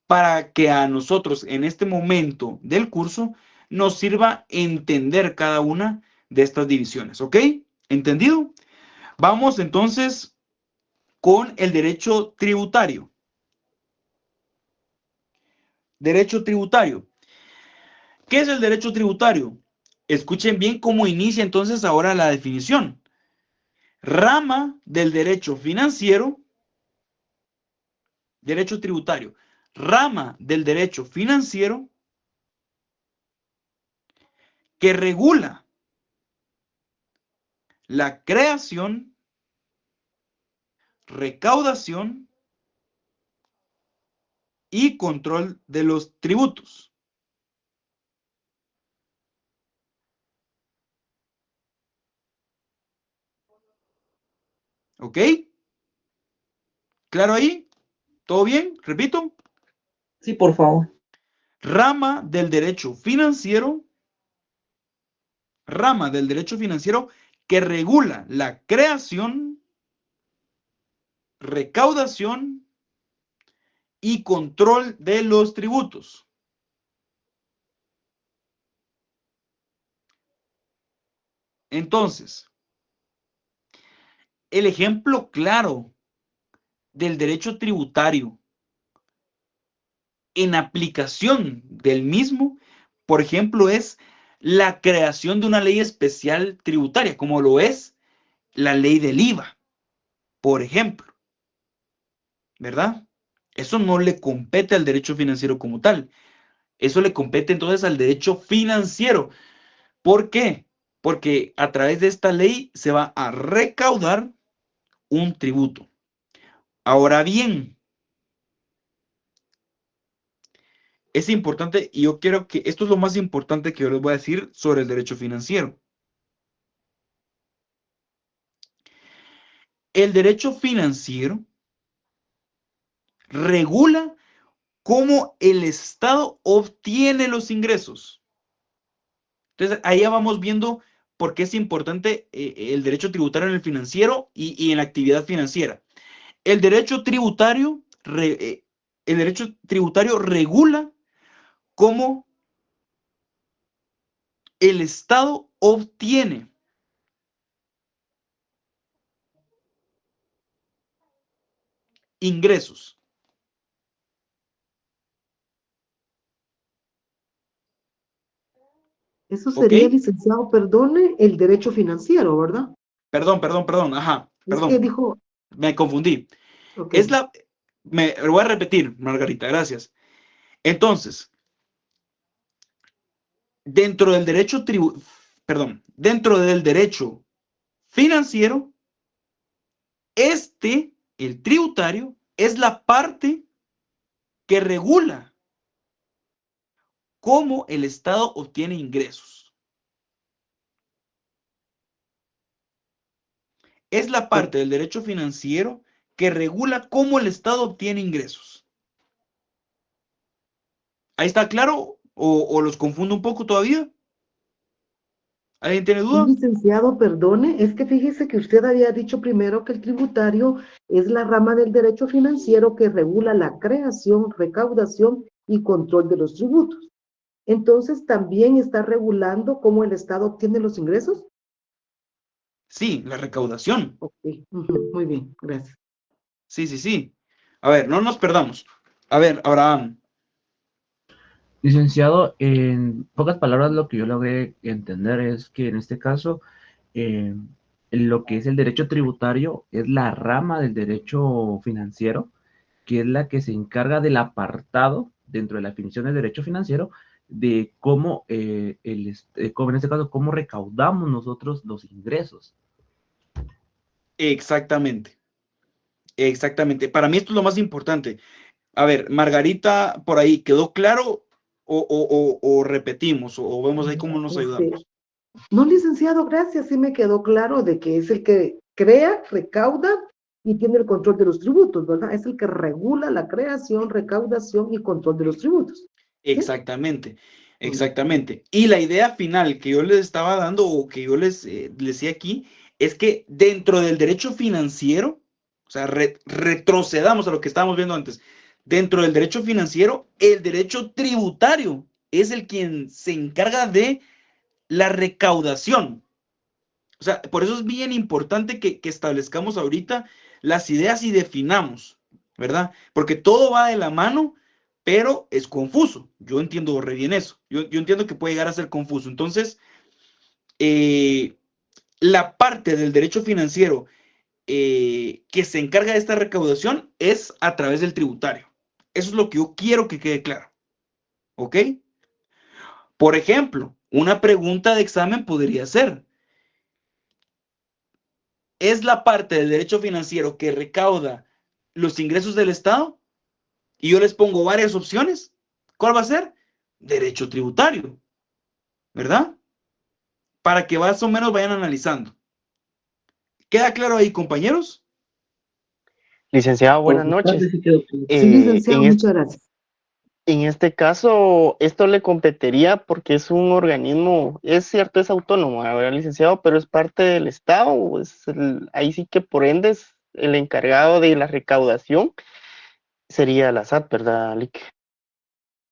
para que a nosotros en este momento del curso nos sirva entender cada una de estas divisiones, ¿ok? ¿Entendido? Vamos entonces con el derecho tributario. Derecho tributario. ¿Qué es el derecho tributario? Escuchen bien cómo inicia entonces ahora la definición. Rama del derecho financiero, derecho tributario, rama del derecho financiero que regula la creación, recaudación y control de los tributos. ¿Ok? ¿Claro ahí? ¿Todo bien? Repito. Sí, por favor. Rama del derecho financiero que regula la creación, recaudación y control de los tributos. Entonces, el ejemplo claro del derecho tributario en aplicación del mismo, por ejemplo, es la creación de una ley especial tributaria, como lo es la ley del IVA, por ejemplo, ¿verdad? Eso no le compete al derecho financiero como tal. Eso le compete entonces al derecho financiero. ¿Por qué? Porque a través de esta ley se va a recaudar un tributo. Ahora bien, es importante, y yo quiero que esto es lo más importante que yo les voy a decir sobre el derecho financiero. El derecho financiero regula cómo el Estado obtiene los ingresos. Entonces, ahí ya vamos viendo por qué es importante el derecho tributario en el financiero y en la actividad financiera. El derecho tributario regula cómo el Estado obtiene ingresos. Eso sería, ¿Ok? licenciado, perdone, el derecho financiero, ¿verdad? Perdón. Ajá, Es perdón. que dijo, Me confundí. ok. Lo voy a repetir, Margarita, gracias. Entonces, dentro del derecho dentro del derecho financiero, el tributario, es la parte que regula cómo el Estado obtiene ingresos. Es la parte del derecho financiero que regula cómo el Estado obtiene ingresos. ¿Ahí está claro? ¿O los confundo un poco todavía? ¿Alguien tiene Sí, duda? licenciado, perdone, es que fíjese que usted había dicho primero que el tributario es la rama del derecho financiero que regula la creación, recaudación y control de los tributos. Entonces, ¿también está regulando cómo el Estado obtiene los ingresos? Sí, la recaudación. Ok, muy bien, gracias. Sí. A ver, no nos perdamos. A ver, Abraham. Licenciado, en pocas palabras lo que yo logré entender es que en este caso lo que es el derecho tributario es la rama del derecho financiero, que es la que se encarga del apartado dentro de la definición del derecho financiero de cómo, como en este caso, cómo recaudamos nosotros los ingresos. Exactamente. Para mí esto es lo más importante. A ver, Margarita, por ahí, ¿quedó claro o repetimos o vemos ahí cómo nos ayudamos? No, licenciado, gracias, sí me quedó claro de que es el que crea, recauda y tiene el control de los tributos, ¿verdad? Es el que regula la creación, recaudación y control de los tributos. ¿Sí? Exactamente. Y la idea final que yo les estaba dando o que yo les decía aquí es que dentro del derecho financiero, o sea, retrocedamos a lo que estábamos viendo antes. Dentro del derecho financiero, el derecho tributario es el quien se encarga de la recaudación. O sea, por eso es bien importante que establezcamos ahorita las ideas y definamos, ¿verdad? Porque todo va de la mano, pero es confuso. Yo entiendo re bien eso. Yo entiendo que puede llegar a ser confuso. Entonces, la parte del derecho financiero que se encarga de esta recaudación es a través del tributario. Eso es lo que yo quiero que quede claro. ¿Ok? Por ejemplo, una pregunta de examen podría ser, ¿es la parte del derecho financiero que recauda los ingresos del Estado? Y yo les pongo varias opciones. ¿Cuál va a ser? Derecho tributario, ¿verdad? Para que más o menos vayan analizando. ¿Queda claro ahí, compañeros? Licenciado, buenas noches. Sí, licenciado, muchas gracias. En este caso, esto le competiría porque es un organismo, es cierto, es autónomo, ¿verdad, licenciado? Pero es parte del Estado, ahí sí que por ende es el encargado de la recaudación sería la SAT, ¿verdad, Lick?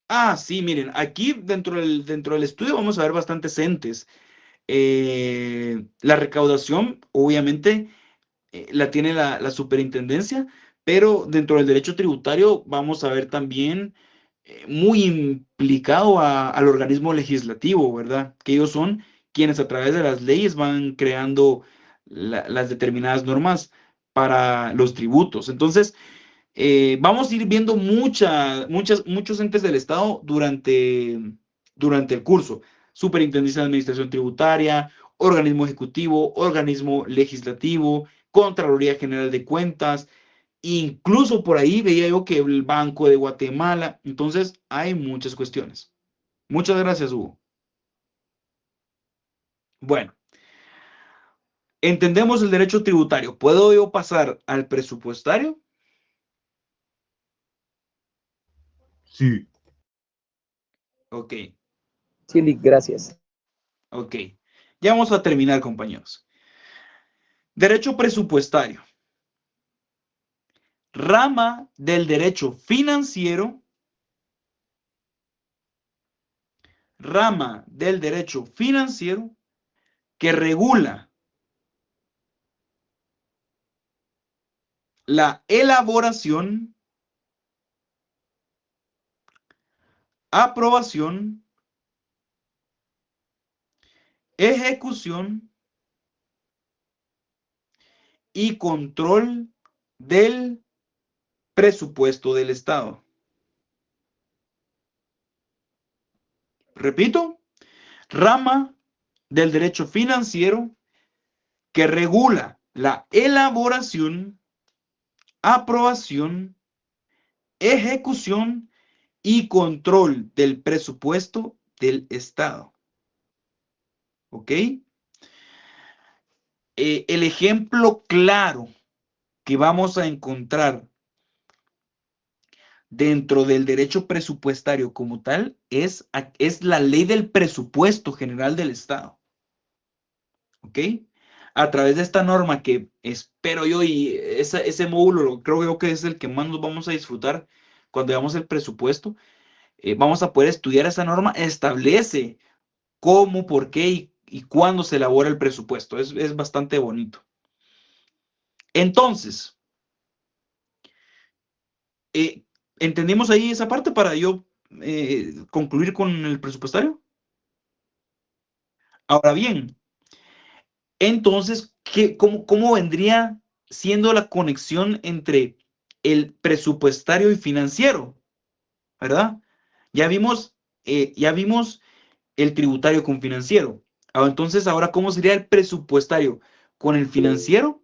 Ah, sí, miren, aquí dentro del estudio vamos a ver bastantes entes. La recaudación, obviamente, la tiene la superintendencia, pero dentro del derecho tributario vamos a ver también muy implicado al organismo legislativo, ¿verdad? Que ellos son quienes a través de las leyes van creando las determinadas normas para los tributos. Entonces, vamos a ir viendo muchos entes del Estado durante el curso. Superintendencia de Administración Tributaria, organismo ejecutivo, organismo legislativo, Contraloría General de Cuentas, incluso por ahí veía yo que el Banco de Guatemala. Entonces, hay muchas cuestiones. Muchas gracias, Hugo. Bueno, entendemos el derecho tributario. ¿Puedo yo pasar al presupuestario? Sí. Ok. Sí, Lick, gracias. Ok. Ya vamos a terminar, compañeros. Derecho presupuestario. Rama del derecho financiero. Rama del derecho financiero que regula la elaboración, aprobación, ejecución y control del presupuesto del Estado. Repito, rama del derecho financiero que regula la elaboración, aprobación, ejecución y control del presupuesto del Estado. ¿Ok? El ejemplo claro que vamos a encontrar dentro del derecho presupuestario como tal es la ley del presupuesto general del Estado. ¿Ok? A través de esta norma que espero yo, y ese módulo creo yo que es el que más nos vamos a disfrutar cuando veamos el presupuesto, vamos a poder estudiar esa norma. Establece cómo, por qué y cuándo se elabora el presupuesto. Es bastante bonito. Entonces, ¿entendimos ahí esa parte para yo concluir con el presupuestario? Ahora bien, entonces, ¿cómo vendría siendo la conexión entre el presupuestario y financiero? ¿Verdad? Ya vimos el tributario con financiero. Entonces, ahora, ¿cómo sería el presupuestario con el financiero?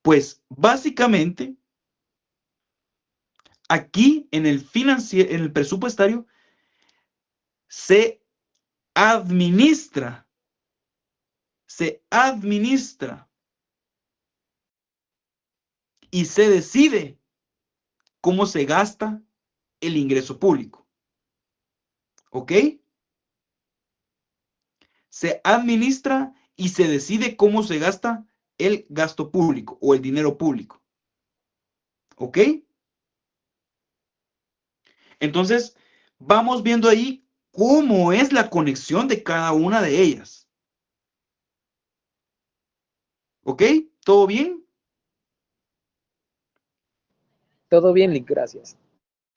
Pues, básicamente, aquí en el presupuestario, se administra y se decide cómo se gasta el ingreso público. ¿Ok? Se administra y se decide cómo se gasta el gasto público o el dinero público. ¿Ok? Entonces, vamos viendo ahí cómo es la conexión de cada una de ellas. ¿Ok? ¿Todo bien? Todo bien, Lick, gracias.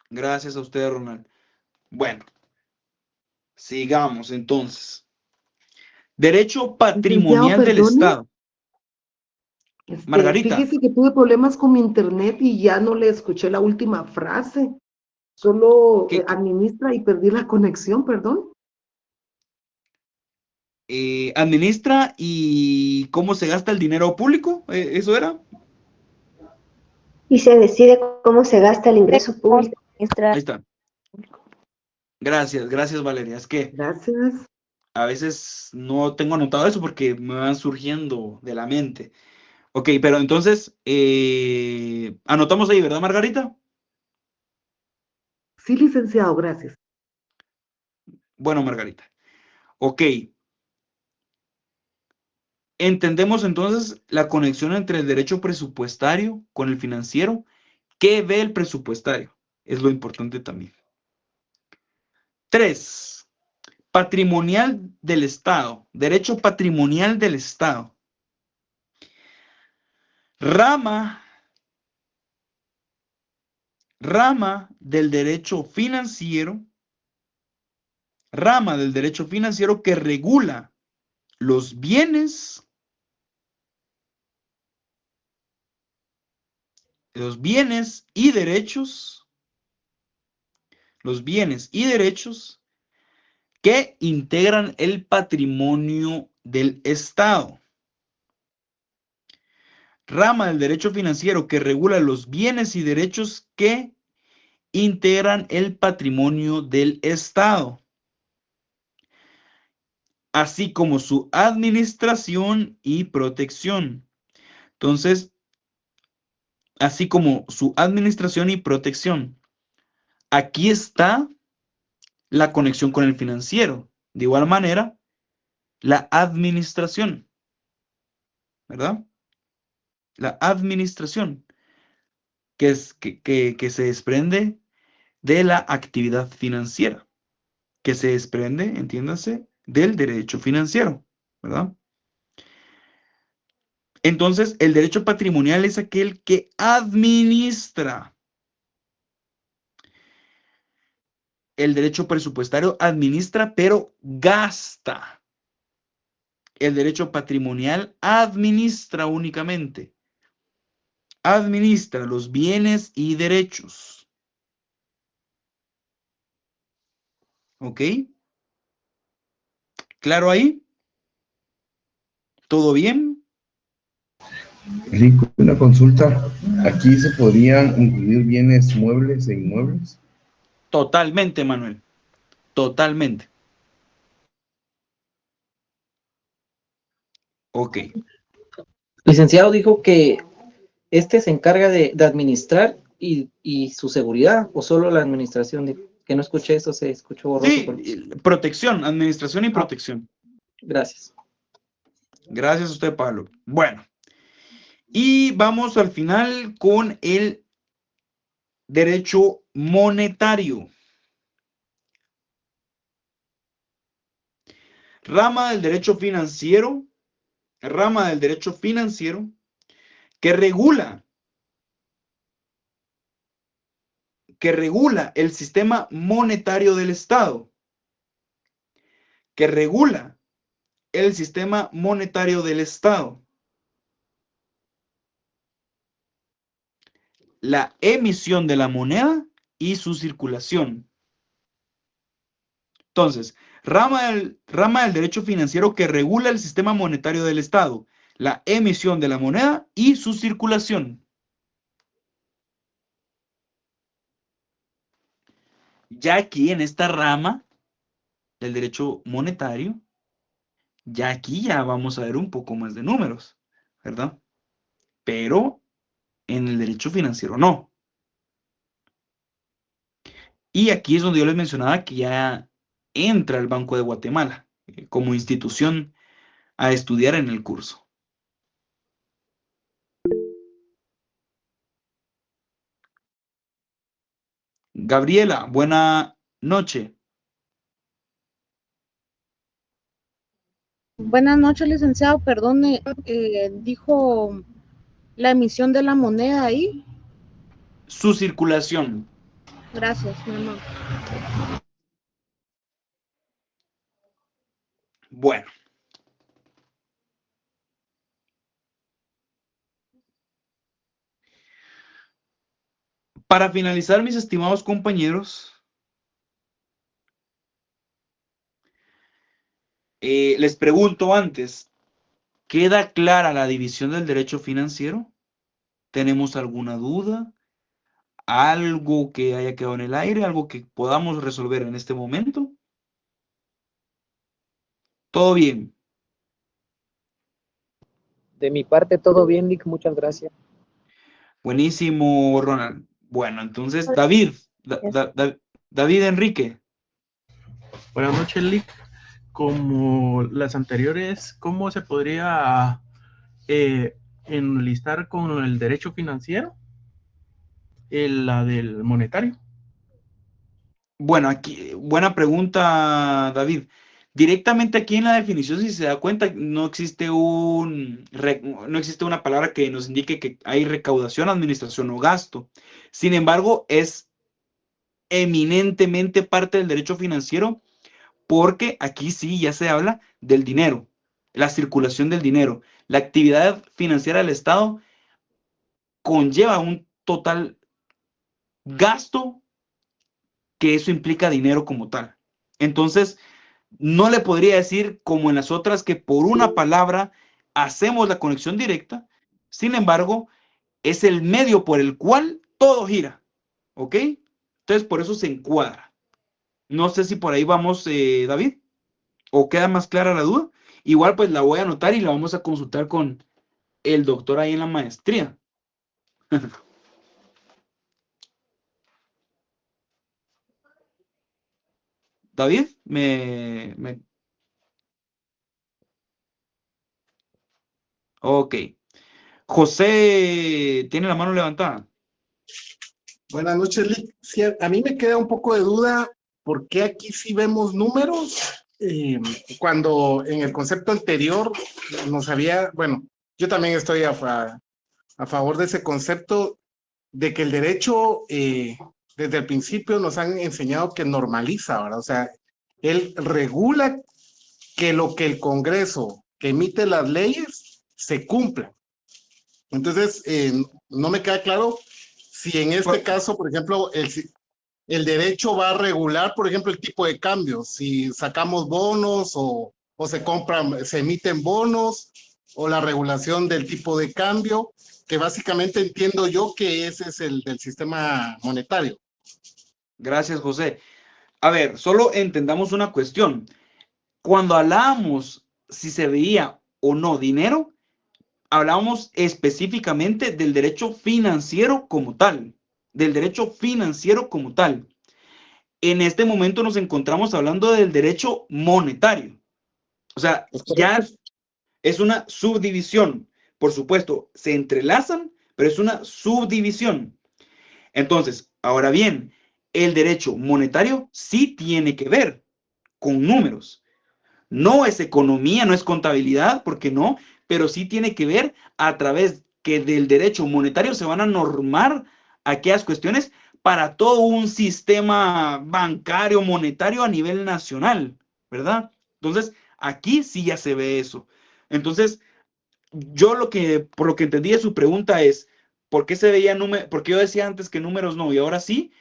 Gracias a usted, Ronald. Bueno, sigamos entonces. Derecho patrimonial del perdone. Estado. Margarita. Fíjese que tuve problemas con mi internet y ya no le escuché la última frase. Solo administra y perdí la conexión, perdón. Administra y cómo se gasta el dinero público, ¿eso era? Y se decide cómo se gasta el ingreso público. Ahí está. Gracias Valeria. Es que gracias. A veces no tengo anotado eso porque me van surgiendo de la mente. Ok, pero entonces, anotamos ahí, ¿verdad, Margarita? Sí, licenciado, gracias. Bueno, Margarita. Ok. Entendemos entonces la conexión entre el derecho presupuestario con el financiero. ¿Qué ve el presupuestario? Es lo importante también. 3. Patrimonial del Estado. Derecho patrimonial del Estado. Rama del derecho financiero. Rama del derecho financiero que regula los bienes y derechos, que integran el patrimonio del Estado. Rama del derecho financiero que regula los bienes y derechos que integran el patrimonio del Estado, así como su administración y protección. Entonces, así como su administración y protección. Aquí está la conexión con el financiero. De igual manera, la administración, ¿verdad? La administración, que se desprende de la actividad financiera, que se desprende, entiéndase, del derecho financiero, ¿verdad? Entonces, el derecho patrimonial es aquel que administra. El derecho presupuestario administra, pero gasta. El derecho patrimonial administra únicamente. administra los bienes y derechos. ¿Ok? ¿Claro ahí? ¿Todo bien? Rico, una consulta. ¿Aquí se podrían incluir bienes muebles e inmuebles? Totalmente, Manuel. Totalmente. Ok. Licenciado dijo que este se encarga de administrar y su seguridad, o solo la administración. Que no escuché eso, se escuchó borroso. Sí, protección, administración y protección. Gracias. Gracias a usted, Pablo. Bueno, y vamos al final con el derecho monetario. Rama del derecho financiero que regula el sistema monetario del Estado, que regula el sistema monetario del Estado, la emisión de la moneda y su circulación. Entonces, rama del derecho financiero que regula el sistema monetario del Estado, la emisión de la moneda y su circulación. Ya aquí en esta rama del derecho monetario, ya aquí ya vamos a ver un poco más de números, ¿verdad? Pero en el derecho financiero no. Y aquí es donde yo les mencionaba que ya entra el Banco de Guatemala como institución a estudiar en el curso. Gabriela, buena noche. Buenas noches, licenciado. Perdone, dijo la emisión de la moneda ahí. Su circulación. Gracias, mi amor. Bueno. Para finalizar, mis estimados compañeros, les pregunto antes, ¿queda clara la división del derecho financiero? ¿Tenemos alguna duda? ¿Algo que haya quedado en el aire? ¿Algo que podamos resolver en este momento? ¿Todo bien? De mi parte, todo bien, Nick. Muchas gracias. Buenísimo, Ronald. Bueno, entonces, David Enrique. Buenas noches, Lick. Como las anteriores, ¿cómo se podría enlistar con el derecho financiero? La del monetario. Bueno, aquí, buena pregunta, David. Directamente aquí en la definición, si se da cuenta, no existe una palabra que nos indique que hay recaudación, administración o gasto. Sin embargo, es eminentemente parte del derecho financiero porque aquí sí ya se habla del dinero, la circulación del dinero. La actividad financiera del Estado conlleva un total gasto que eso implica dinero como tal. Entonces, no le podría decir como en las otras que por una palabra hacemos la conexión directa. Sin embargo, es el medio por el cual todo gira. ¿Ok? Entonces, por eso se encuadra. No sé si por ahí vamos, David, o queda más clara la duda. Igual, pues la voy a anotar y la vamos a consultar con el doctor ahí en la maestría. David, Ok. José tiene la mano levantada. Buenas noches, Lick. Sí, a mí me queda un poco de duda por qué aquí sí vemos números cuando en el concepto anterior nos había, bueno, yo también estoy a favor de ese concepto de que el derecho desde el principio nos han enseñado que normaliza, ¿verdad? O sea, él regula que lo que el Congreso que emite las leyes se cumpla. Entonces, no me queda claro si en este caso, por ejemplo, el derecho va a regular, por ejemplo, el tipo de cambio, si sacamos bonos o se emiten bonos, o la regulación del tipo de cambio, que básicamente entiendo yo que ese es el del sistema monetario. Gracias, José. A ver, solo entendamos una cuestión. Cuando hablábamos si se veía o no dinero, hablábamos específicamente del derecho financiero como tal, del derecho financiero como tal. En este momento nos encontramos hablando del derecho monetario. O sea, ya es una subdivisión. Por supuesto, se entrelazan, pero es una subdivisión. Entonces, ahora bien, el derecho monetario sí tiene que ver con números. No es economía, no es contabilidad, porque no, pero sí tiene que ver a través que del derecho monetario se van a normar aquellas cuestiones para todo un sistema bancario, monetario a nivel nacional, ¿verdad? Entonces, aquí sí ya se ve eso. Entonces, yo por lo que entendí de su pregunta es, ¿por qué se veía números? Porque yo decía antes que números no, y ahora sí,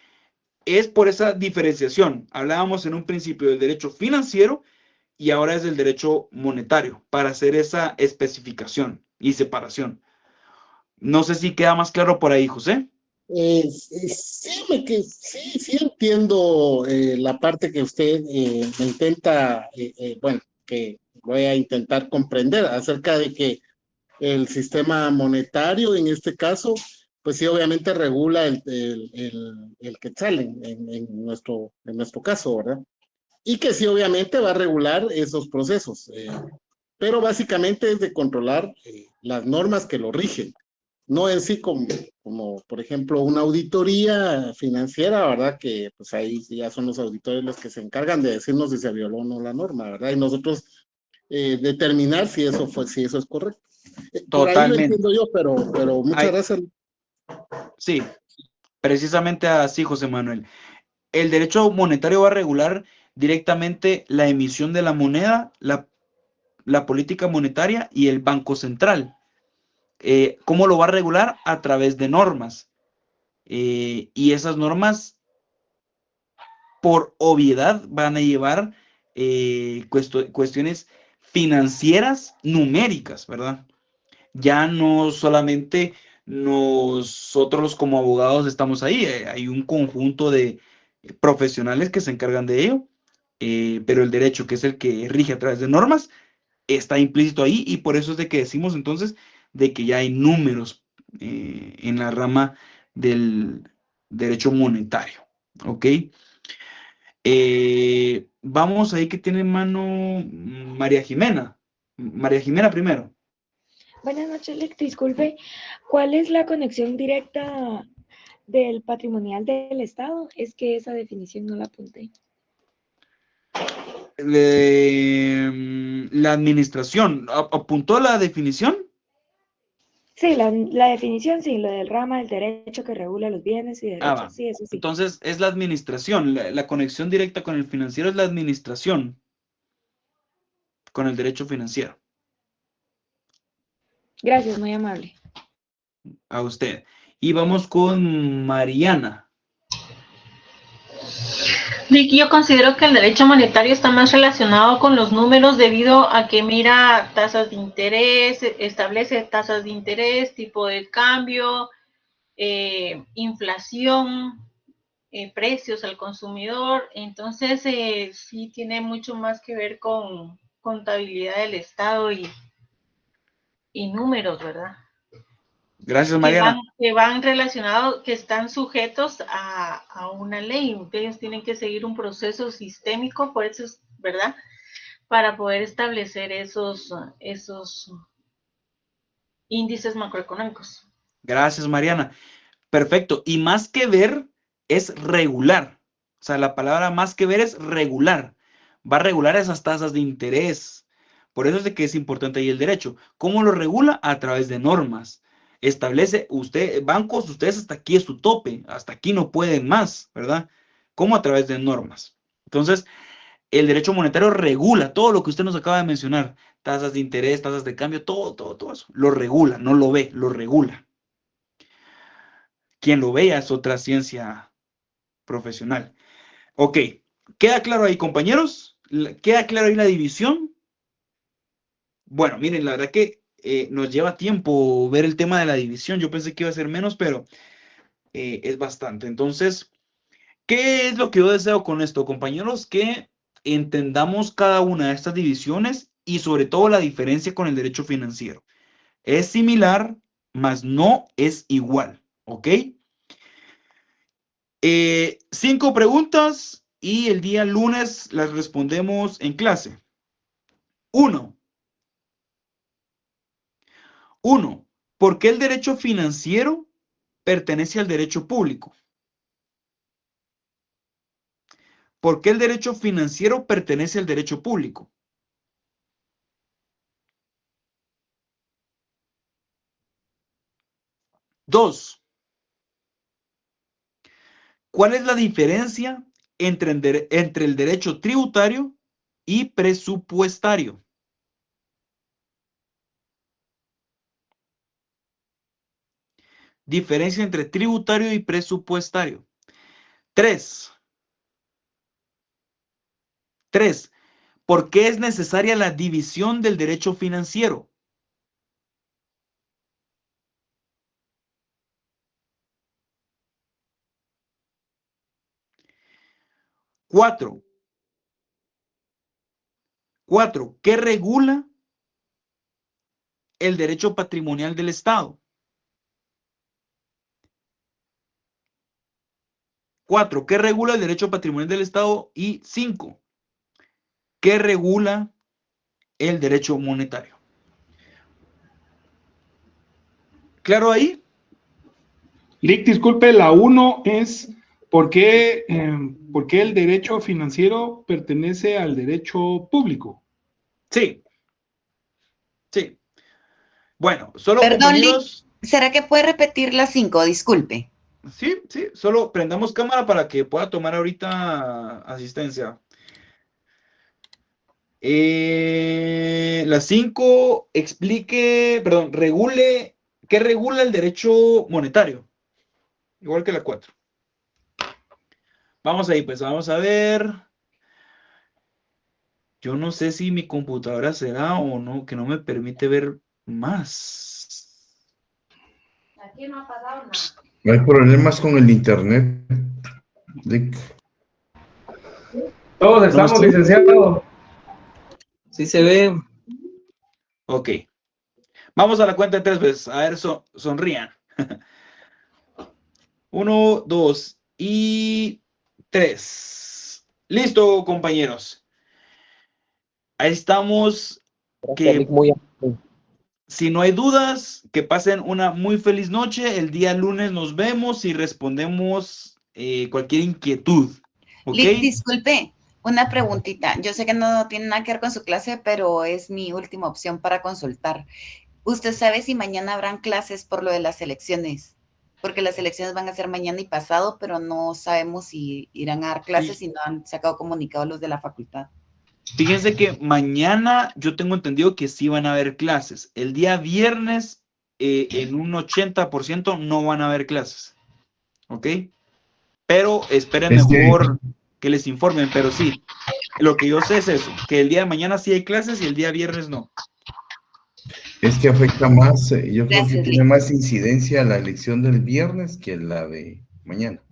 es por esa diferenciación. Hablábamos en un principio del derecho financiero y ahora es del derecho monetario, para hacer esa especificación y separación. No sé si queda más claro por ahí, José. Sí entiendo la parte que usted me intenta, bueno, que voy a intentar comprender acerca de que el sistema monetario, en este caso, pues sí, obviamente regula el quetzal en nuestro caso, ¿verdad? Y que sí, obviamente va a regular esos procesos, pero básicamente es de controlar las normas que lo rigen, no en sí como, por ejemplo, una auditoría financiera, ¿verdad? Que pues ahí ya son los auditores los que se encargan de decirnos si se violó o no la norma, ¿verdad? Y nosotros determinar si eso es correcto. Por ahí lo entiendo yo, pero muchas gracias. Sí, precisamente así, José Manuel. El derecho monetario va a regular directamente la emisión de la moneda, la política monetaria y el Banco Central. ¿Cómo lo va a regular? A través de normas. Y esas normas, por obviedad, van a llevar cuestiones financieras numéricas, ¿verdad? Ya no solamente nosotros como abogados estamos ahí, hay un conjunto de profesionales que se encargan de ello, pero el derecho, que es el que rige a través de normas, está implícito ahí y por eso es de que decimos entonces de que ya hay números en la rama del derecho monetario, ¿ok? Vamos ahí que tiene mano María Jimena. María Jimena primero. Buenas noches, Lick. Disculpe, ¿cuál es la conexión directa del patrimonial del Estado? Es que esa definición no la apunté. La administración, ¿apuntó la definición? Sí, la definición, sí, lo del rama del derecho que regula los bienes y derechos, sí, eso sí. Entonces es la administración, la conexión directa con el financiero es la administración, con el derecho financiero. Gracias, muy amable. A usted. Y vamos con Mariana. Yo considero que el derecho monetario está más relacionado con los números debido a que mira tasas de interés, establece tasas de interés, tipo de cambio, inflación, precios al consumidor. Entonces, sí tiene mucho más que ver con contabilidad del Estado y números, ¿verdad? Gracias, Mariana. Que van relacionados, que están sujetos a una ley. Ellos tienen que seguir un proceso sistémico, por eso es, ¿verdad? Para poder establecer esos índices macroeconómicos. Gracias, Mariana. Perfecto. Y más que ver es regular. O sea, la palabra más que ver es regular. Va a regular esas tasas de interés. Por eso es de que es importante ahí el derecho. ¿Cómo lo regula? A través de normas. Establece bancos, ustedes hasta aquí es su tope, hasta aquí no pueden más, ¿verdad? ¿Cómo? A través de normas. Entonces, el derecho monetario regula todo lo que usted nos acaba de mencionar. Tasas de interés, tasas de cambio, todo eso. Lo regula, no lo ve, lo regula. Quien lo vea es otra ciencia profesional. Ok, ¿queda claro ahí, compañeros? ¿Queda claro ahí la división? Bueno, miren, la verdad que nos lleva tiempo ver el tema de la división. Yo pensé que iba a ser menos, pero es bastante. Entonces, ¿qué es lo que yo deseo con esto, compañeros? Que entendamos cada una de estas divisiones y sobre todo la diferencia con el derecho financiero. Es similar, mas no es igual, ¿ok? 5 preguntas y el día lunes las respondemos en clase. 1. ¿Por qué el derecho financiero pertenece al derecho público? ¿Por qué el derecho financiero pertenece al derecho público? 2. ¿Cuál es la diferencia entre el derecho tributario y presupuestario? Diferencia entre tributario y presupuestario. 3. ¿Por qué es necesaria la división del derecho financiero? 4. ¿Qué regula el derecho patrimonial del Estado? 4. ¿Qué regula el derecho patrimonial del Estado? Y 5. ¿Qué regula el derecho monetario? ¿Claro ahí? Lick, disculpe, la 1 es ¿por qué el derecho financiero pertenece al derecho público? Sí. Sí. Bueno, solo Perdón, Lick, compañeros. ¿será que puede repetir las 5? Disculpe. Sí, solo prendamos cámara para que pueda tomar ahorita asistencia. La 5 regule, ¿qué regula el derecho monetario? Igual que la 4. Vamos ahí, pues vamos a ver. Yo no sé si mi computadora será o no, que no me permite ver más. Aquí no ha pasado nada. No hay problemas con el internet. Todos estamos, licenciado. Sí se ve. Ok. Vamos a la cuenta de 3 veces. A ver, sonrían. 1, 2 y 3. Listo, compañeros. Ahí estamos. Si no hay dudas, que pasen una muy feliz noche. El día lunes nos vemos y respondemos cualquier inquietud. ¿Ok? Lick, disculpe, una preguntita. Yo sé que no tiene nada que ver con su clase, pero es mi última opción para consultar. ¿Usted sabe si mañana habrán clases por lo de las elecciones? Porque las elecciones van a ser mañana y pasado, pero no sabemos si irán a dar clases y no han sacado comunicado los de la facultad. Fíjense que mañana yo tengo entendido que sí van a haber clases. El día viernes, en un 80% no van a haber clases. ¿Ok? Pero esperen mejor que les informen. Pero sí, lo que yo sé es eso, que el día de mañana sí hay clases y el día viernes no. Es que afecta más, yo creo que tiene más incidencia la elección del viernes que la de mañana.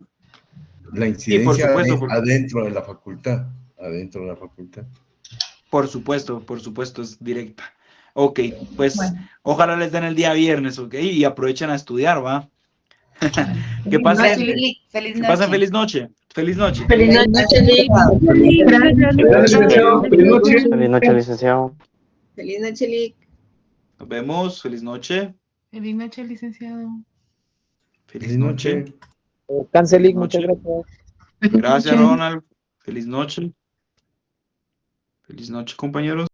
La incidencia adentro de la facultad. Por supuesto, es directa. Ok, pues ojalá les den el día viernes, ok, y aprovechen a estudiar, ¿va? Que pasen feliz noche. Feliz noche. Feliz noche, Lick. Feliz noche, licenciado. Feliz noche, Lick. Nos vemos, feliz noche. Feliz noche, licenciado. Feliz noche. Cancelic, muchas gracias. Gracias, Ronald. Feliz noche. Feliz noche, compañeros.